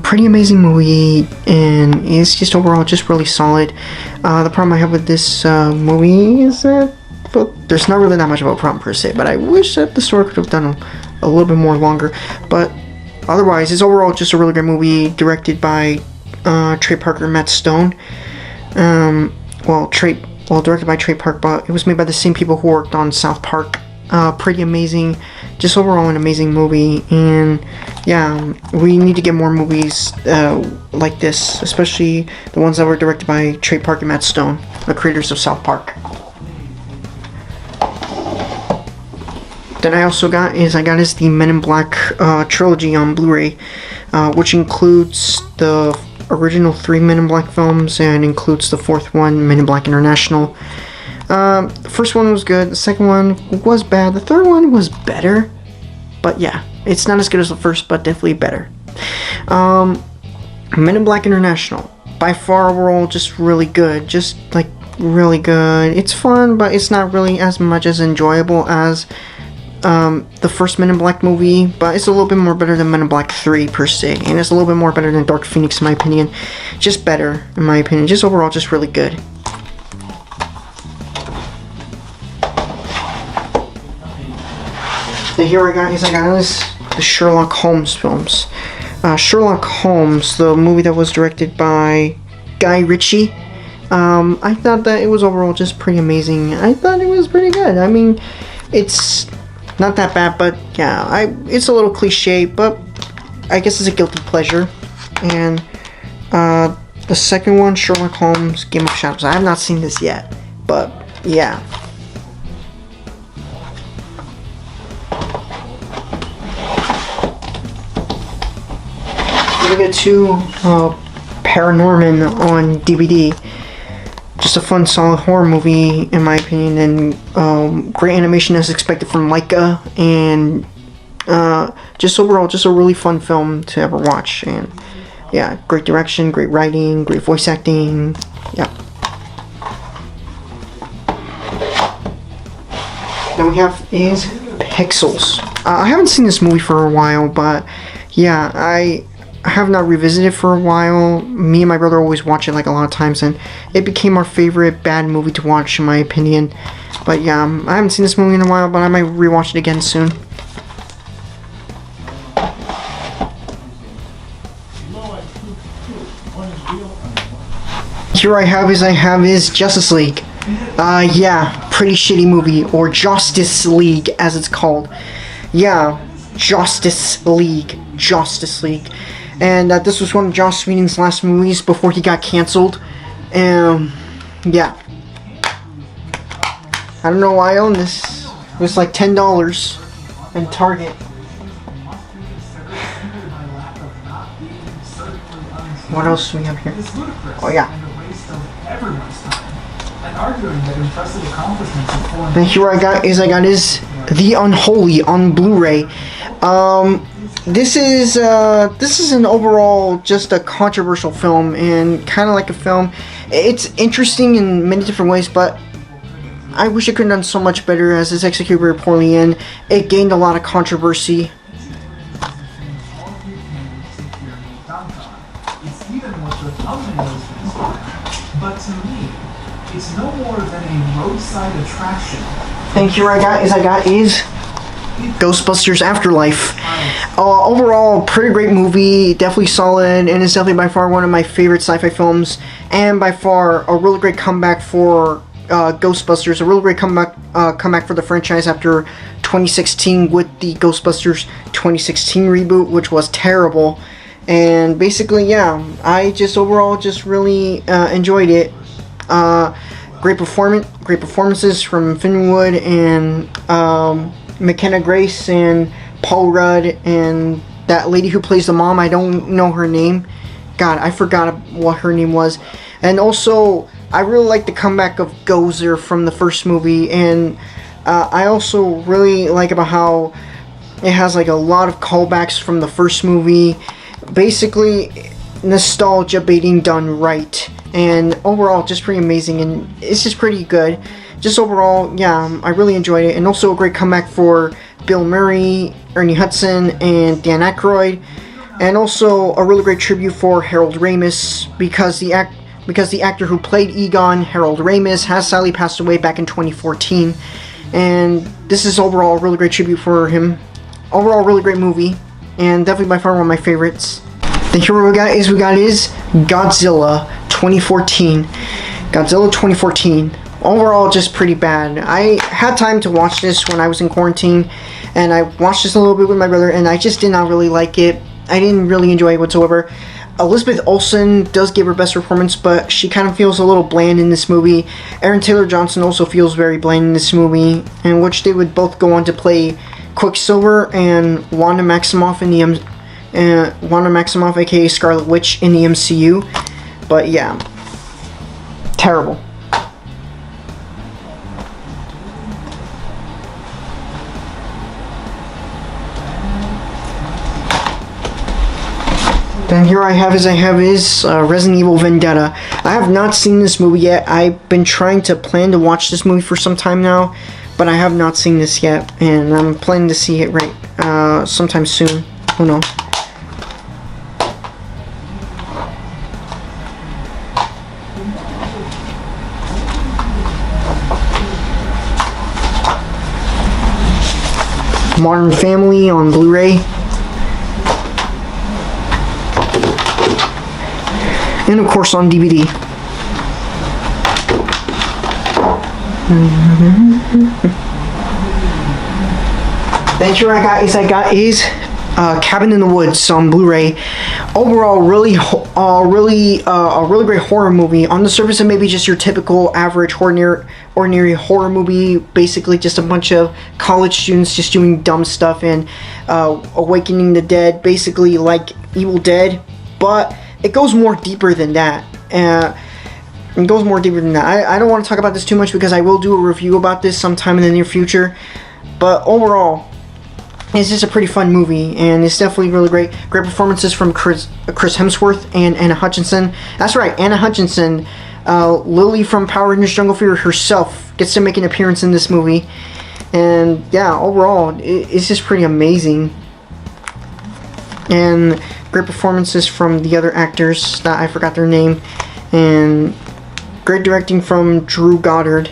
Pretty amazing movie, and it's just overall just really solid. The problem I have with this movie is that, well, there's not really that much of a problem per se, but I wish that the story could have done a little bit more longer. But otherwise, it's overall just a really great movie, directed by Trey Parker and Matt Stone. Directed by Trey Parker, but it was made by the same people who worked on South Park. Pretty amazing, just overall an amazing movie. And yeah, we need to get more movies like this, especially the ones that were directed by Trey Parker and Matt Stone, the creators of South Park. Then I also got the Men in Black trilogy on Blu-ray, which includes the original 3 Men in Black films and includes the 4th one, Men in Black International. The first one was good, the second one was bad, the third one was better, but yeah, it's not as good as the first, but definitely better. Men in Black International, by far overall just really good, just like really good. It's fun, but it's not really as much as enjoyable as the first Men in Black movie, but it's a little bit more better than Men in Black 3 per se, and it's a little bit more better than Dark Phoenix in my opinion. Just better in my opinion, just overall just really good. Here I got the Sherlock Holmes films. Sherlock Holmes, the movie that was directed by Guy Ritchie. I thought that it was overall just pretty amazing. I thought it was pretty good. I mean, it's not that bad, but yeah, it's a little cliche, but I guess it's a guilty pleasure. And the second one, Sherlock Holmes, Game of Shadows. I have not seen this yet, but yeah. We get to Paranorman on DVD. Just a fun, solid horror movie, in my opinion, and great animation as expected from Laika, and just overall, just a really fun film to ever watch. And yeah, great direction, great writing, great voice acting. Yeah. Then we have is Pixels. I haven't seen this movie for a while, but yeah, I have not revisited it for a while. Me and my brother always watch it like a lot of times, and it became our favorite bad movie to watch in my opinion. But yeah, I haven't seen this movie in a while, but I might rewatch it again soon. Here I have is Justice League. Yeah, pretty shitty movie, or Justice League as it's called. Yeah, Justice League. And this was one of Joss Whedon's last movies before he got canceled. Yeah. I don't know why I own this. It was like $10 in Target. What else do we have here? Oh yeah. And here I got is The Unholy on Blu-ray. This is an overall just a controversial film, and kind of like a film. It's interesting in many different ways, but I wish it could have done so much better, as it's executed very poorly, and it gained a lot of controversy. But to me, it's no more than a roadside attraction. And here I got is Ghostbusters Afterlife. Overall, pretty great movie, definitely solid, and it's definitely by far one of my favorite sci-fi films, and by far a really great comeback for Ghostbusters, a really great comeback for the franchise after 2016 with the Ghostbusters 2016 reboot, which was terrible. And basically, yeah, I just overall just really enjoyed it. Great performances from Finn Wood and McKenna Grace and Paul Rudd and that lady who plays the mom. I don't know her name. God, I forgot what her name was. And also, I really like the comeback of Gozer from the first movie, and I also really like about how it has like a lot of callbacks from the first movie. Basically, nostalgia baiting done right, and overall just pretty amazing, and it's just pretty good. Just overall, yeah, I really enjoyed it, and also a great comeback for Bill Murray, Ernie Hudson, and Dan Aykroyd, and also a really great tribute for Harold Ramis because the actor who played Egon, Harold Ramis, has sadly passed away back in 2014, and this is overall a really great tribute for him. Overall, really great movie, and definitely by far one of my favorites. The hero we got is Godzilla 2014. Godzilla 2014. Overall, just pretty bad. I had time to watch this when I was in quarantine, and I watched this a little bit with my brother, and I just did not really like it. I didn't really enjoy it whatsoever. Elizabeth Olsen does give her best performance, but she kind of feels a little bland in this movie. Aaron Taylor Johnson also feels very bland in this movie, in which they would both go on to play Quicksilver and Wanda Maximoff in the Wanda Maximoff, aka Scarlet Witch, in the MCU. But yeah, terrible. Then here I have Resident Evil Vendetta. I have not seen this movie yet. I've been trying to plan to watch this movie for some time now, but I have not seen this yet, and I'm planning to see it sometime soon. Who knows? Modern Family on Blu-ray. And of course on DVD. Then here I got is Cabin in the Woods on Blu-ray. Overall, a really great horror movie. On the surface, it may be just your typical average ordinary horror movie. Basically, just a bunch of college students just doing dumb stuff and awakening the dead. Basically, like Evil Dead, but it goes more deeper than that. I don't want to talk about this too much because I will do a review about this sometime in the near future. But overall, it's just a pretty fun movie, and it's definitely really great. Great performances from Chris Hemsworth and Anna Hutchinson. That's right, Anna Hutchinson, Lily from Power Rangers Jungle Fever herself, gets to make an appearance in this movie. And yeah, overall, it's just pretty amazing. And great performances from the other actors that I forgot their name, and great directing from Drew Goddard,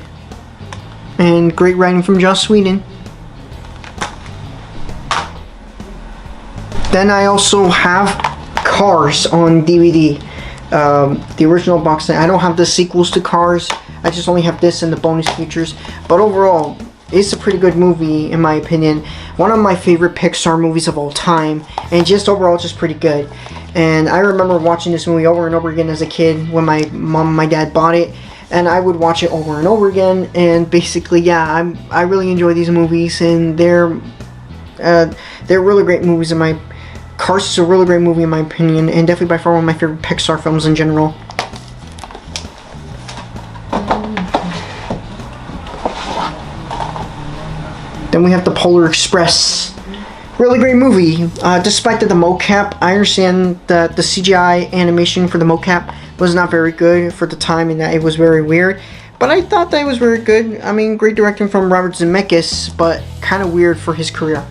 and great writing from Joss Whedon. Then I also have Cars on DVD, the original box set. I don't have the sequels to Cars. I just only have this and the bonus features. But overall, it's a pretty good movie in my opinion. One of my favorite Pixar movies of all time, and just overall just pretty good. And I remember watching this movie over and over again as a kid when my mom and my dad bought it, and I would watch it over and over again. And basically, yeah, I really enjoy these movies, and they're really great movies in my. Cars is a really great movie in my opinion, and definitely by far one of my favorite Pixar films in general. Then we have The Polar Express. Really great movie. Despite the mocap, I understand that the CGI animation for the mocap was not very good for the time, and that it was very weird. But I thought that it was very good. I mean, great directing from Robert Zemeckis, but kind of weird for his career.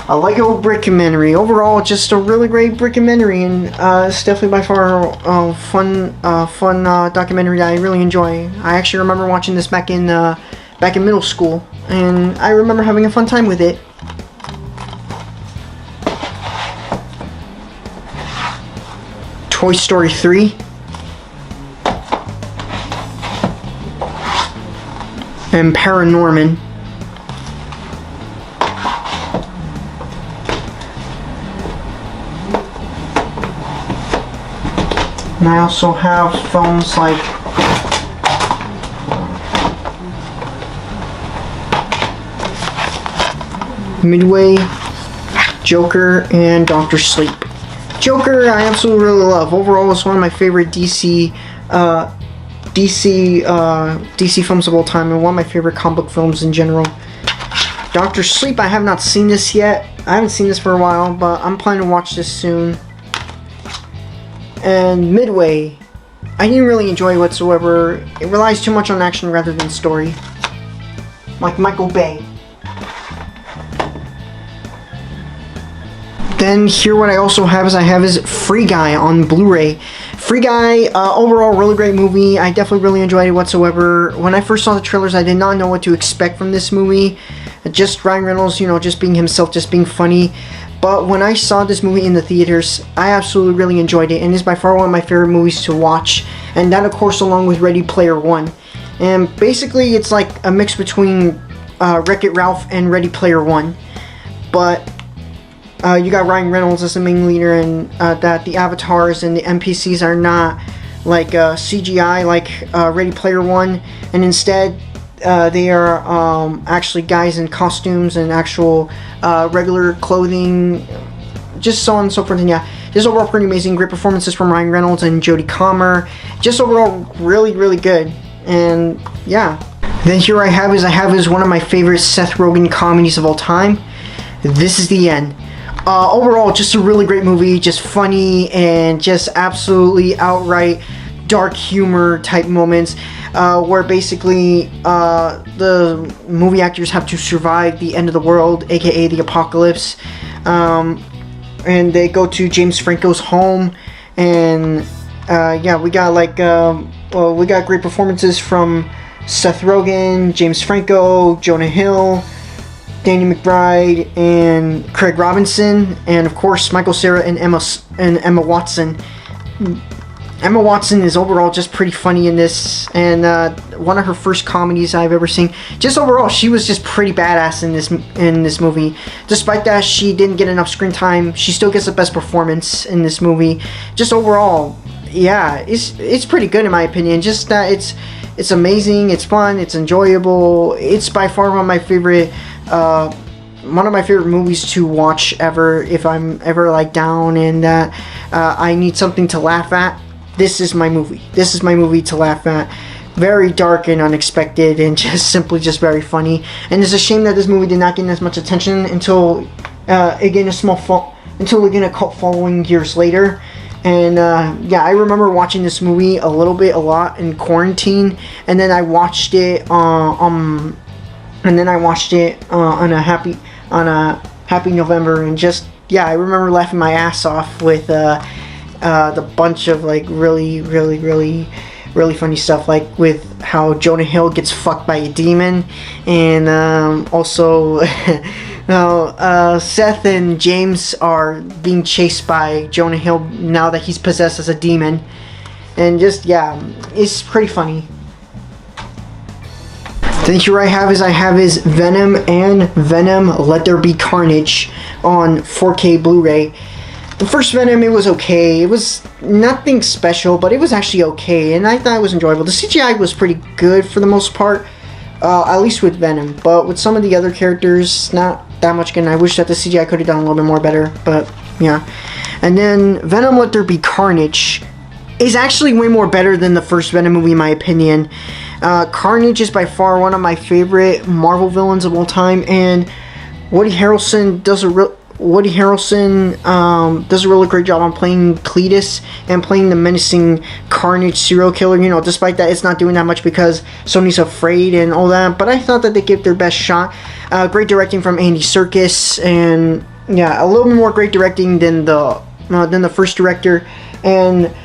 A Lego Brickumentary. Overall, just a really great Brickumentary, and it's definitely by far a fun documentary that I really enjoy. I actually remember watching this back in middle school, and I remember having a fun time with it. Toy Story 3, and Paranorman. And I also have films like Midway, Joker, and Doctor Sleep. Joker, I absolutely really love. Overall, it's one of my favorite DC films of all time, and one of my favorite comic book films in general. Doctor Sleep, I have not seen this yet. I haven't seen this for a while, but I'm planning to watch this soon. And Midway, I didn't really enjoy whatsoever. It relies too much on action rather than story. Like Michael Bay. Then here what I also have is Free Guy on Blu-ray. Free Guy, overall really great movie. I definitely really enjoyed it whatsoever. When I first saw the trailers, I did not know what to expect from this movie. Just Ryan Reynolds, you know, just being himself, just being funny. But when I saw this movie in the theaters, I absolutely really enjoyed it, and it's by far one of my favorite movies to watch. And that, of course, along with Ready Player One. And basically, it's like a mix between Wreck-It Ralph and Ready Player One. But you got Ryan Reynolds as the main leader, and that the avatars and the NPCs are not like CGI like Ready Player One, and instead they are actually guys in costumes and actual regular clothing, just so on and so forth. And yeah, just overall pretty amazing. Great performances from Ryan Reynolds and Jodie Comer. Just overall really, really good. And yeah. Then here I have is one of my favorite Seth Rogen comedies of all time. This Is the End. Overall, just a really great movie, just funny and just absolutely outright dark humor type moments, where basically the movie actors have to survive the end of the world, aka the apocalypse, and they go to James Franco's home, and yeah, we got like we got great performances from Seth Rogen, James Franco, Jonah Hill, Danny McBride, and Craig Robinson, and of course Michael Cera and Emma Watson. Emma Watson is overall just pretty funny in this, and one of her first comedies I've ever seen. Just overall, she was just pretty badass in this movie. Despite that she didn't get enough screen time, she still gets the best performance in this movie. Just overall, yeah, it's pretty good in my opinion. Just that it's amazing, it's fun, it's enjoyable. It's by far one of my favorite movies to watch ever. If I'm ever like down and I need something to laugh at, this is my movie. This is my movie to laugh at. Very dark and unexpected, and just very funny. And it's a shame that this movie did not get as much attention until it gained a cult following years later. And yeah, I remember watching this movie a lot in quarantine, and then I watched it on a happy November, and just yeah, I remember laughing my ass off with the bunch of like really funny stuff, like with how Jonah Hill gets fucked by a demon, and also Seth and James are being chased by Jonah Hill now that he's possessed as a demon, and just yeah, it's pretty funny. Then here I have is Venom and Venom Let There Be Carnage on 4K Blu-ray. The first Venom, it was okay. It was nothing special, but it was actually okay, and I thought it was enjoyable. The CGI was pretty good for the most part, at least with Venom, but with some of the other characters, not that much good. I wish that the CGI could have done a little bit more better, but yeah. And then Venom Let There Be Carnage is actually way more better than the first Venom movie in my opinion. Carnage is by far one of my favorite Marvel villains of all time, and Woody Harrelson does a really great job on playing Cletus and playing the menacing Carnage serial killer. You know, despite that it's not doing that much because Sony's afraid and all that, but I thought that they gave their best shot. Great directing from Andy Serkis, and yeah, a little bit more great directing than the first director, and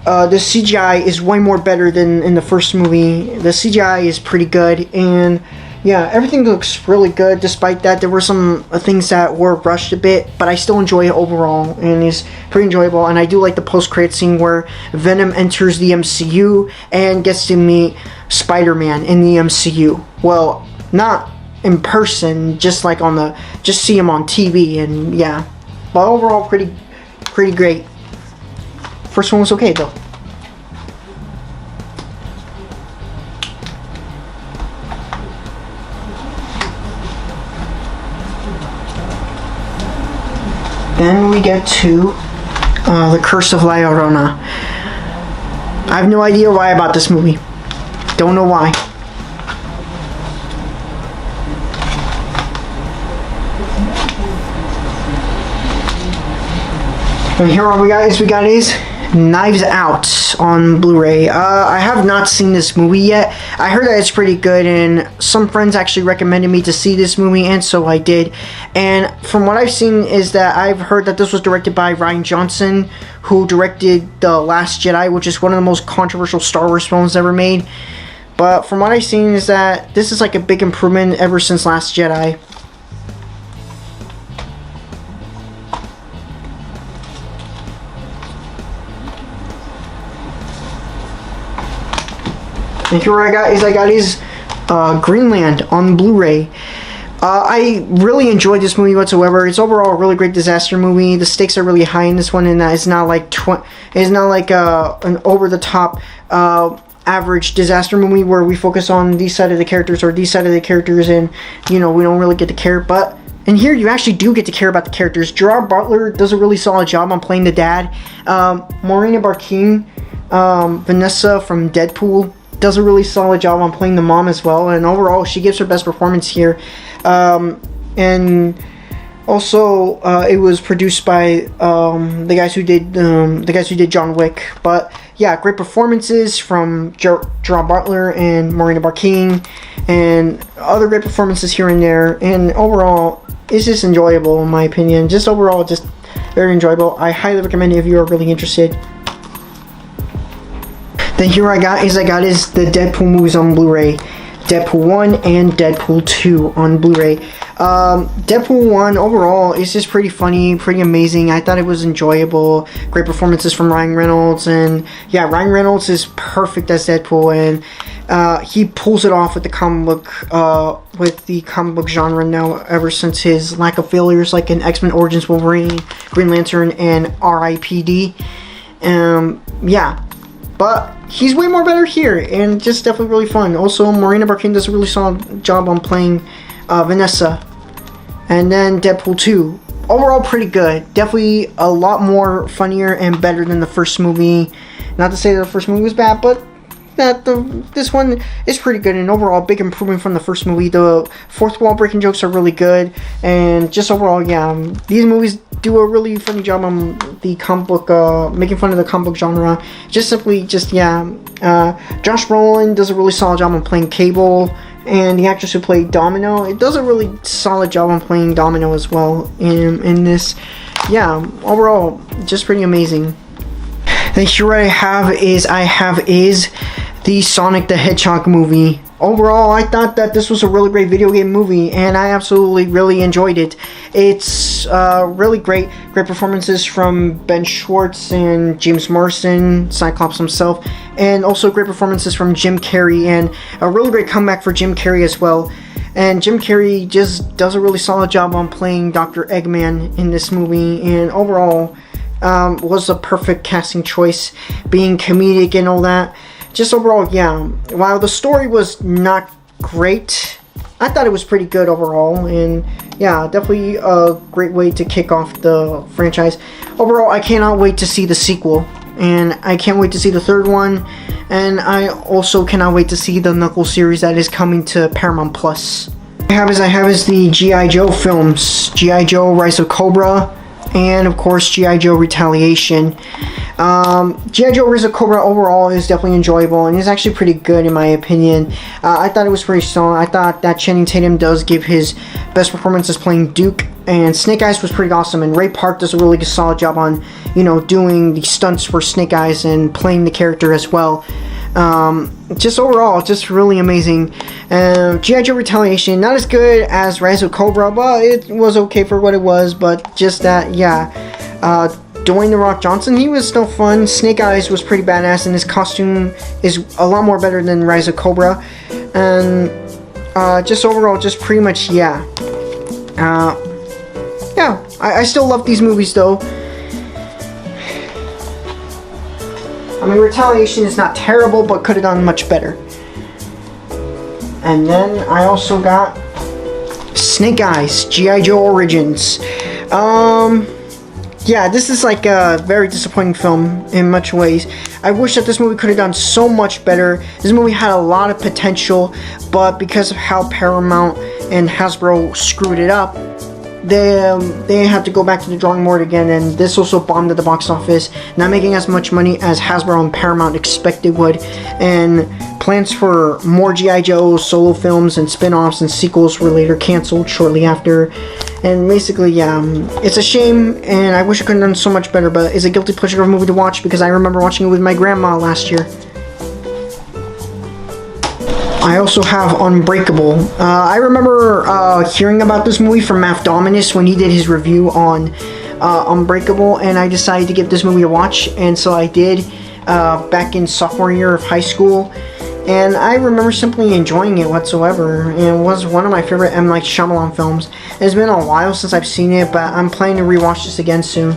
the CGI is way more better than in the first movie. The CGI is pretty good, and yeah, everything looks really good. Despite that, there were some things that were rushed a bit, but I still enjoy it overall, and it's pretty enjoyable. And I do like the post-credit scene where Venom enters the MCU and gets to meet Spider-Man in the MCU. Well, not in person, just like just see him on TV, and yeah. But overall, pretty great. First one was okay though. Then we get to The Curse of La Llorona. I have no idea why about this movie. Don't know why. And here we got is Knives Out on Blu-ray. I have not seen this movie yet. I heard that it's pretty good, and some friends actually recommended me to see this movie, and so I did. And from what I've seen is that I've heard that this was directed by Rian Johnson, who directed The Last Jedi, which is one of the most controversial Star Wars films ever made. But from what I've seen is that this is like a big improvement ever since Last Jedi. And here I got is Greenland on Blu-ray. I really enjoyed this movie whatsoever. It's overall a really great disaster movie. The stakes are really high in this one, and that it's not like an over-the-top average disaster movie where we focus on these side of the characters or these side of the characters, and we don't really get to care. But in here, you actually do get to care about the characters. Gerard Butler does a really solid job on playing the dad. Morena Barkin, Vanessa from Deadpool, does a really solid job on playing the mom as well, and overall she gives her best performance here. And also it was produced by the guys who did John Wick. But yeah, great performances from Gerard Butler and Morena Barkin, and other great performances here and there. And overall, it's just enjoyable in my opinion. Just overall, just very enjoyable. I highly recommend it if you are really interested. Then here I got is the Deadpool movies on Blu-ray. Deadpool 1 and Deadpool 2 on Blu-ray. Deadpool 1 overall is just pretty funny, pretty amazing. I thought it was enjoyable. Great performances from Ryan Reynolds, and yeah, Ryan Reynolds is perfect as Deadpool, and he pulls it off with the comic book genre now, ever since his lack of failures like in X-Men Origins Wolverine, Green Lantern, and R.I.P.D. Yeah. But he's way more better here, and just definitely really fun. Also, Morena Barkin does a really solid job on playing Vanessa. And then Deadpool 2. Overall, pretty good. Definitely a lot more funnier and better than the first movie. Not to say that the first movie was bad, but this one is pretty good, and overall big improvement from the first movie. The fourth wall breaking jokes are really good, and just overall, yeah, these movies do a really funny job on the comic book, making fun of the comic book genre. Josh Brolin does a really solid job on playing Cable, and the actress who played Domino, it does a really solid job on playing Domino as well in this. Yeah, overall, just pretty amazing. Then here I have is the Sonic the Hedgehog movie. Overall, I thought that this was a really great video game movie, and I absolutely really enjoyed it. It's really great performances from Ben Schwartz and James Marsden, Cyclops himself, and also great performances from Jim Carrey, and a really great comeback for Jim Carrey as well. And Jim Carrey just does a really solid job on playing Dr. Eggman in this movie, and overall was a perfect casting choice, being comedic and all that. Just overall, yeah, while the story was not great, I thought it was pretty good overall, and yeah, definitely a great way to kick off the franchise. Overall, I cannot wait to see the sequel, and I can't wait to see the third one, and I also cannot wait to see the Knuckles series that is coming to Paramount Plus. I have is the G.I. Joe films, G.I. Joe Rise of Cobra, and of course G.I. Joe Retaliation. G.I. Joe Rise of Cobra overall is definitely enjoyable, and is actually pretty good in my opinion. I thought it was pretty strong. I thought that Channing Tatum does give his best performances playing Duke, and Snake Eyes was pretty awesome, and Ray Park does a really solid job on, doing the stunts for Snake Eyes and playing the character as well. Just overall, just really amazing. G.I. Joe Retaliation, not as good as Rise of Cobra, but it was okay for what it was. But just that, yeah. Dwayne "The Rock" Johnson, he was still fun. Snake Eyes was pretty badass, and his costume is a lot more better than Rise of Cobra. And just overall, just pretty much, yeah. Yeah, I still love these movies though. I mean, Retaliation is not terrible, but could have done much better. And then I also got Snake Eyes, G.I. Joe Origins. Yeah, this is like a very disappointing film in much ways. I wish that this movie could have done so much better. This movie had a lot of potential, but because of how Paramount and Hasbro screwed it up, they had to go back to the drawing board again, and this also bombed at the box office, not making as much money as Hasbro and Paramount expected would, and plans for more G.I. Joe solo films and spin-offs and sequels were later canceled shortly after. And basically, yeah, it's a shame, and I wish I could have done so much better, but it's a guilty pleasure of a movie to watch because I remember watching it with my grandma last year. I also have Unbreakable. I remember hearing about this movie from Matt Dominus when he did his review on Unbreakable, and I decided to give this movie a watch, and so I did back in sophomore year of high school, and I remember simply enjoying it whatsoever, and it was one of my favorite M. Night Shyamalan films. It's been a while since I've seen it, but I'm planning to rewatch this again soon.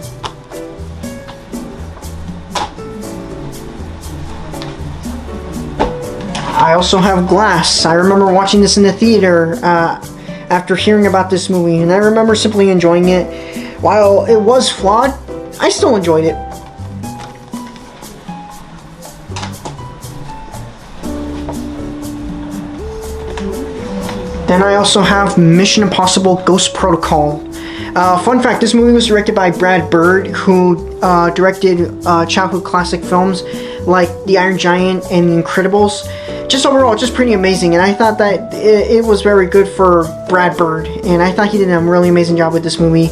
I also have Glass. I remember watching this in the theater after hearing about this movie, and I remember simply enjoying it. While it was flawed, I still enjoyed it. Then I also have Mission Impossible Ghost Protocol. Fun fact, this movie was directed by Brad Bird, who directed childhood classic films like The Iron Giant and The Incredibles. Just overall, just pretty amazing, and I thought that it was very good for Brad Bird, and I thought he did a really amazing job with this movie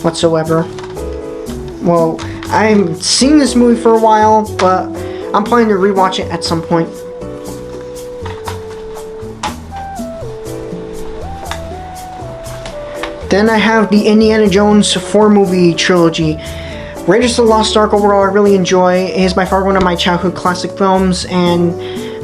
whatsoever. Well, I haven't seen this movie for a while, but I'm planning to rewatch it at some point. Then I have the Indiana Jones 4-movie trilogy. Raiders of the Lost Ark overall I really enjoy. It is by far one of my childhood classic films, and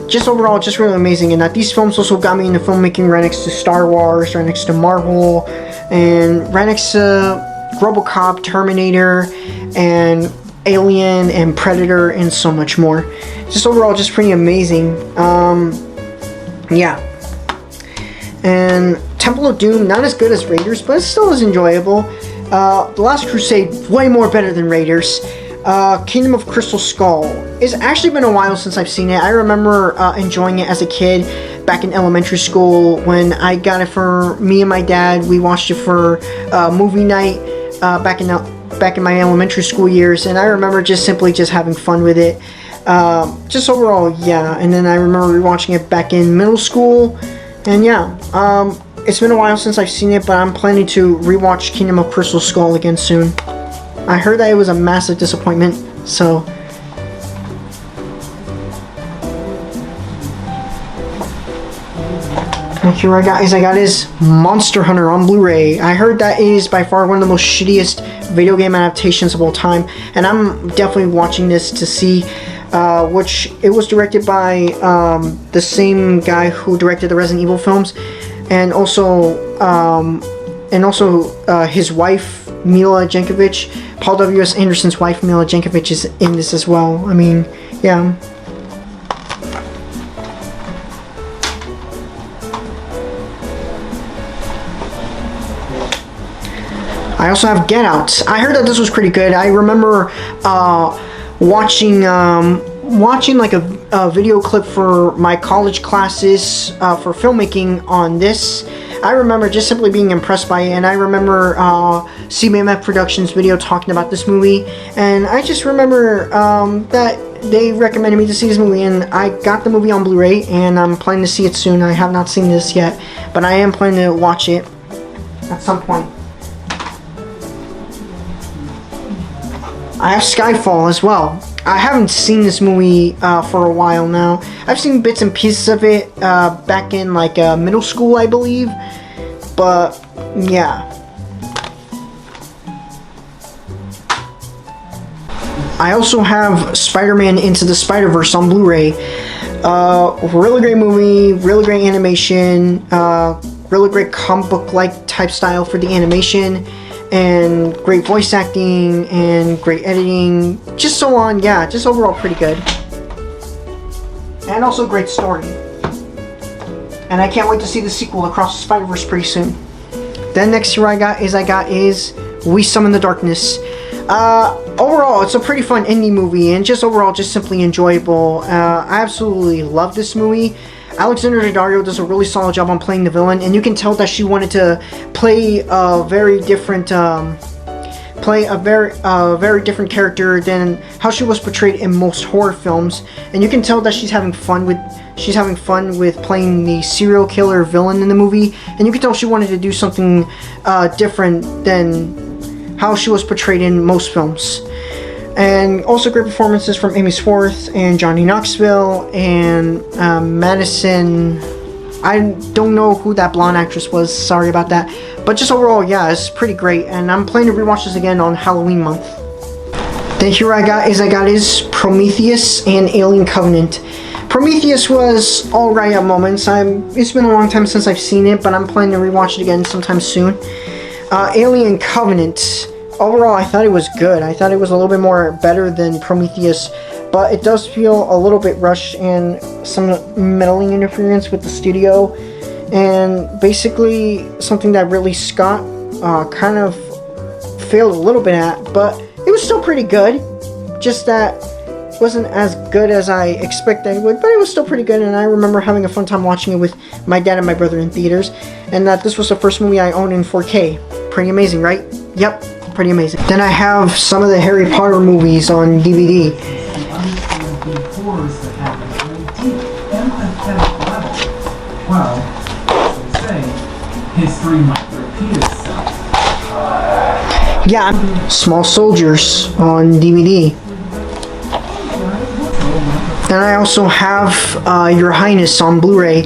just overall just really amazing. And that these films also got me into filmmaking right next to Star Wars, right next to Marvel, and right next to RoboCop, Terminator, and Alien, and Predator, and so much more. Just overall just pretty amazing. Yeah. And Temple of Doom, not as good as Raiders, but it still is enjoyable. The Last Crusade, way more better than Raiders. Kingdom of Crystal Skull. It's actually been a while since I've seen it. I remember enjoying it as a kid back in elementary school when I got it for me and my dad. We watched it for movie night back in my elementary school years, and I remember just simply just having fun with it. Just overall, yeah. And then I remember rewatching it back in middle school, and yeah. It's been a while since I've seen it, but I'm planning to rewatch Kingdom of Crystal Skull again soon. I heard that it was a massive disappointment, so. And here I got is Monster Hunter on Blu-ray. I heard that it is by far one of the most shittiest video game adaptations of all time, and I'm definitely watching this to see, which it was directed by the same guy who directed the Resident Evil films, and also his wife, Mila Jankovic. Paul W.S. Anderson's wife, Mila Jankovic, is in this as well. I mean, yeah. I also have Get Out. I heard that this was pretty good. I remember watching like a video clip for my college classes for filmmaking on this. I remember just simply being impressed by it, and I remember CBMF Productions video talking about this movie, and I just remember that they recommended me to see this movie, and I got the movie on Blu-ray, and I'm planning to see it soon. I have not seen this yet, but I am planning to watch it at some point. I have Skyfall as well. I haven't seen this movie for a while now. I've seen bits and pieces of it back in like middle school, I believe. But yeah. I also have Spider-Man Into the Spider-Verse on Blu-ray. Really great movie, really great animation, really great comic book-like type style for the animation, and great voice acting, and great editing, just so on, yeah, just overall pretty good. And also great story. And I can't wait to see the sequel, Across the Spider-Verse, pretty soon. Then next here I got is We Summon the Darkness. Overall, it's a pretty fun indie movie, and just overall, just simply enjoyable. I absolutely love this movie. Alexandra Daddario does a really solid job on playing the villain, and you can tell that she wanted to play a very different, very different character than how she was portrayed in most horror films. And you can tell that she's having fun with playing the serial killer villain in the movie, and you can tell she wanted to do something different than how she was portrayed in most films. And also great performances from Amy Swarth and Johnny Knoxville and Madison. I don't know who that blonde actress was, sorry about that. But just overall, yeah, it's pretty great, and I'm planning to rewatch this again on Halloween month. Then here I got is Prometheus and Alien Covenant. Prometheus was alright at moments. It's been a long time since I've seen it, but I'm planning to rewatch it again sometime soon. Alien Covenant. Overall, I thought it was good. I thought it was a little bit more better than Prometheus, but it does feel a little bit rushed and some meddling interference with the studio, and basically something that Ridley Scott kind of failed a little bit at, but it was still pretty good. Just that it wasn't as good as I expected it would, but it was still pretty good, and I remember having a fun time watching it with my dad and my brother in theaters, and that this was the first movie I owned in 4K. Pretty amazing, right? Yep. Pretty amazing. Then I have some of the Harry Potter movies on DVD. Yeah, Small Soldiers on DVD. And I also have Your Highness on Blu-ray.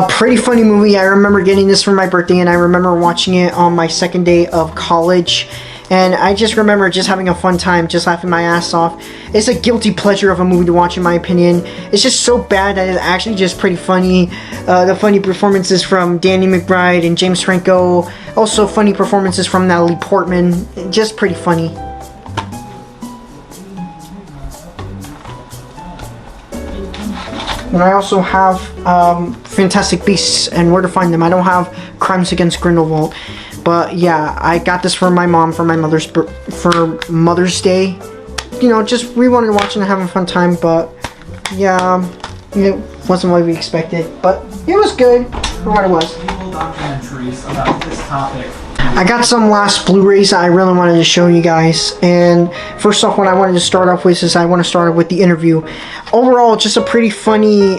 Pretty funny movie. I remember getting this for my birthday, and I remember watching it on my second day of college. And I just remember just having a fun time, just laughing my ass off. It's a guilty pleasure of a movie to watch, in my opinion. It's just so bad that it's actually just pretty funny. The funny performances from Danny McBride and James Franco. Also funny performances from Natalie Portman. Just pretty funny. And I also have Fantastic Beasts and Where to Find Them. I don't have Crimes Against Grindelwald. But yeah, I got this for my mom for Mother's Day. You know, just we wanted to watch and having a fun time, but yeah, it wasn't what we expected. But it was good for what it was. Documentaries about this topic. I got some last Blu-rays that I really wanted to show you guys, and first off, what I wanted to start off with is I want to start off with The Interview. Overall, just a pretty funny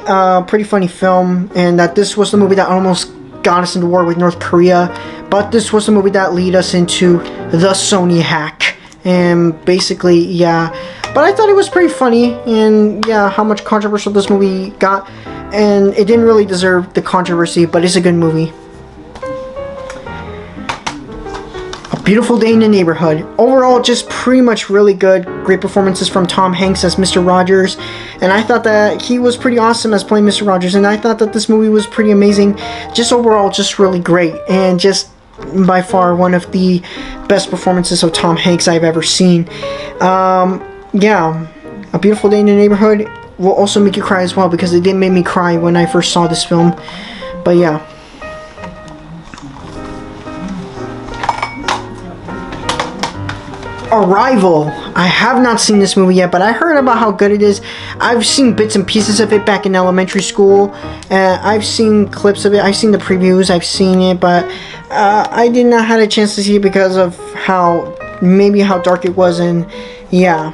film, and that this was the movie that almost got us into war with North Korea, but this was the movie that led us into the Sony hack, and basically, yeah. But I thought it was pretty funny, and yeah, how much controversial this movie got, and it didn't really deserve the controversy, but it's a good movie. Beautiful Day in the Neighborhood. Overall, just pretty much really good. Great performances from Tom Hanks as Mr. Rogers. And I thought that he was pretty awesome as playing Mr. Rogers. And I thought that this movie was pretty amazing. Just overall, just really great. And just by far one of the best performances of Tom Hanks I've ever seen. Yeah, A Beautiful Day in the Neighborhood will also make you cry as well, because it did make me cry when I first saw this film. But yeah. Arrival. I have not seen this movie yet, but I heard about how good it is. I've seen bits and pieces of it back in elementary school. I've seen clips of it. I've seen the previews. I've seen it, but I did not have a chance to see it because of how dark it was, and yeah.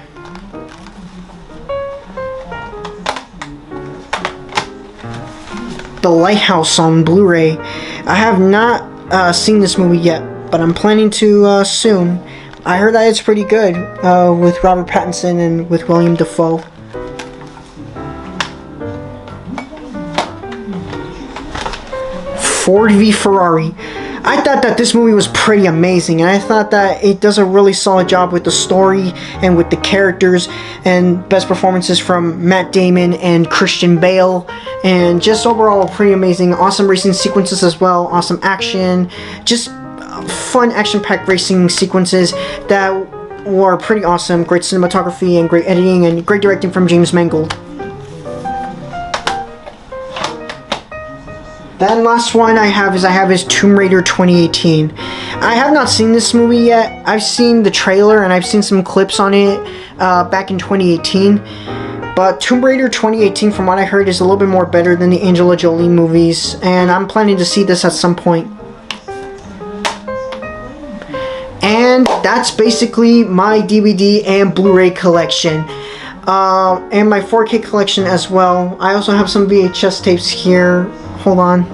The Lighthouse on Blu-ray. I have not seen this movie yet, but I'm planning to soon. I heard that it's pretty good with Robert Pattinson and with William Dafoe. Ford v Ferrari. I thought that this movie was pretty amazing, and I thought that it does a really solid job with the story and with the characters, and best performances from Matt Damon and Christian Bale, and just overall pretty amazing. Awesome racing sequences as well, awesome action, just fun action-packed racing sequences that were pretty awesome. Great cinematography and great editing and great directing from James Mangold. Then last one I have is Tomb Raider 2018. I have not seen this movie yet. I've seen the trailer and I've seen some clips on it back in 2018. But Tomb Raider 2018, from what I heard, is a little bit more better than the Angela Jolie movies, and I'm planning to see this at some point. And that's basically my DVD and Blu-ray collection. And my 4K collection as well. I also have some VHS tapes here. Hold on.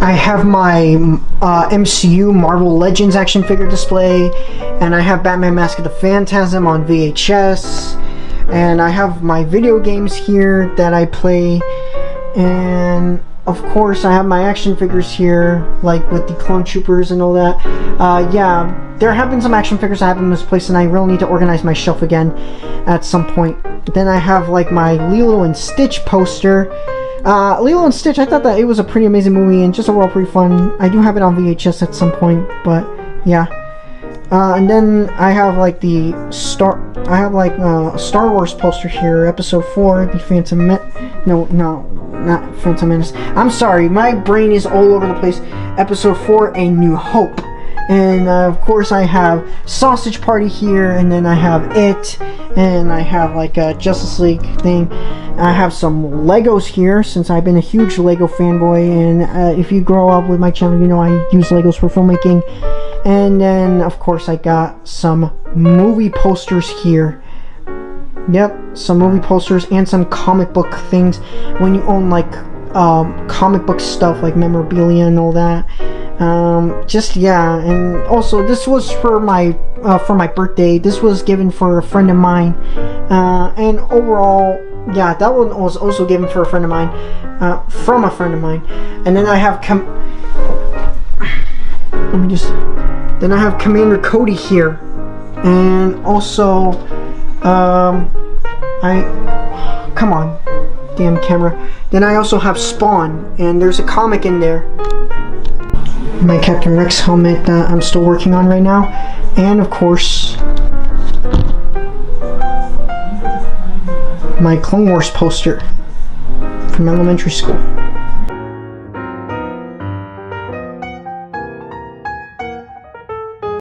I have my MCU Marvel Legends action figure display, and I have Batman Mask of the Phantasm on VHS, and I have my video games here that I play, and of course I have my action figures here, like with the Clone Troopers and all that. Yeah, there have been some action figures I have misplaced, and I really need to organize my shelf again at some point. Then I have like my Lilo and Stitch poster. Lilo and Stitch, I thought that it was a pretty amazing movie and just overall pretty fun. I do have it on VHS at some point, but yeah. And then I have like the Star Wars poster here, Episode 4, the Phantom not Phantom Menace. I'm sorry, my brain is all over the place. Episode 4, A New Hope. And of course I have Sausage Party here, and then I have It, and I have like a Justice League thing. I have some Legos here, since I've been a huge Lego fanboy, and if you grow up with my channel, you know I use Legos for filmmaking. And then of course I got some movie posters here. Yep, some movie posters and some comic book things. When you own like comic book stuff like memorabilia and all that. Just yeah, and also this was for my birthday. This was given for a friend of mine, and overall, yeah, that one was also given for a friend of mine, from a friend of mine. And then I have then I have Commander Cody here, and also come on, damn camera. Then I also have Spawn, and there's a comic in there. My Captain Rex helmet that I'm still working on right now, and of course my Clone Wars poster from elementary school.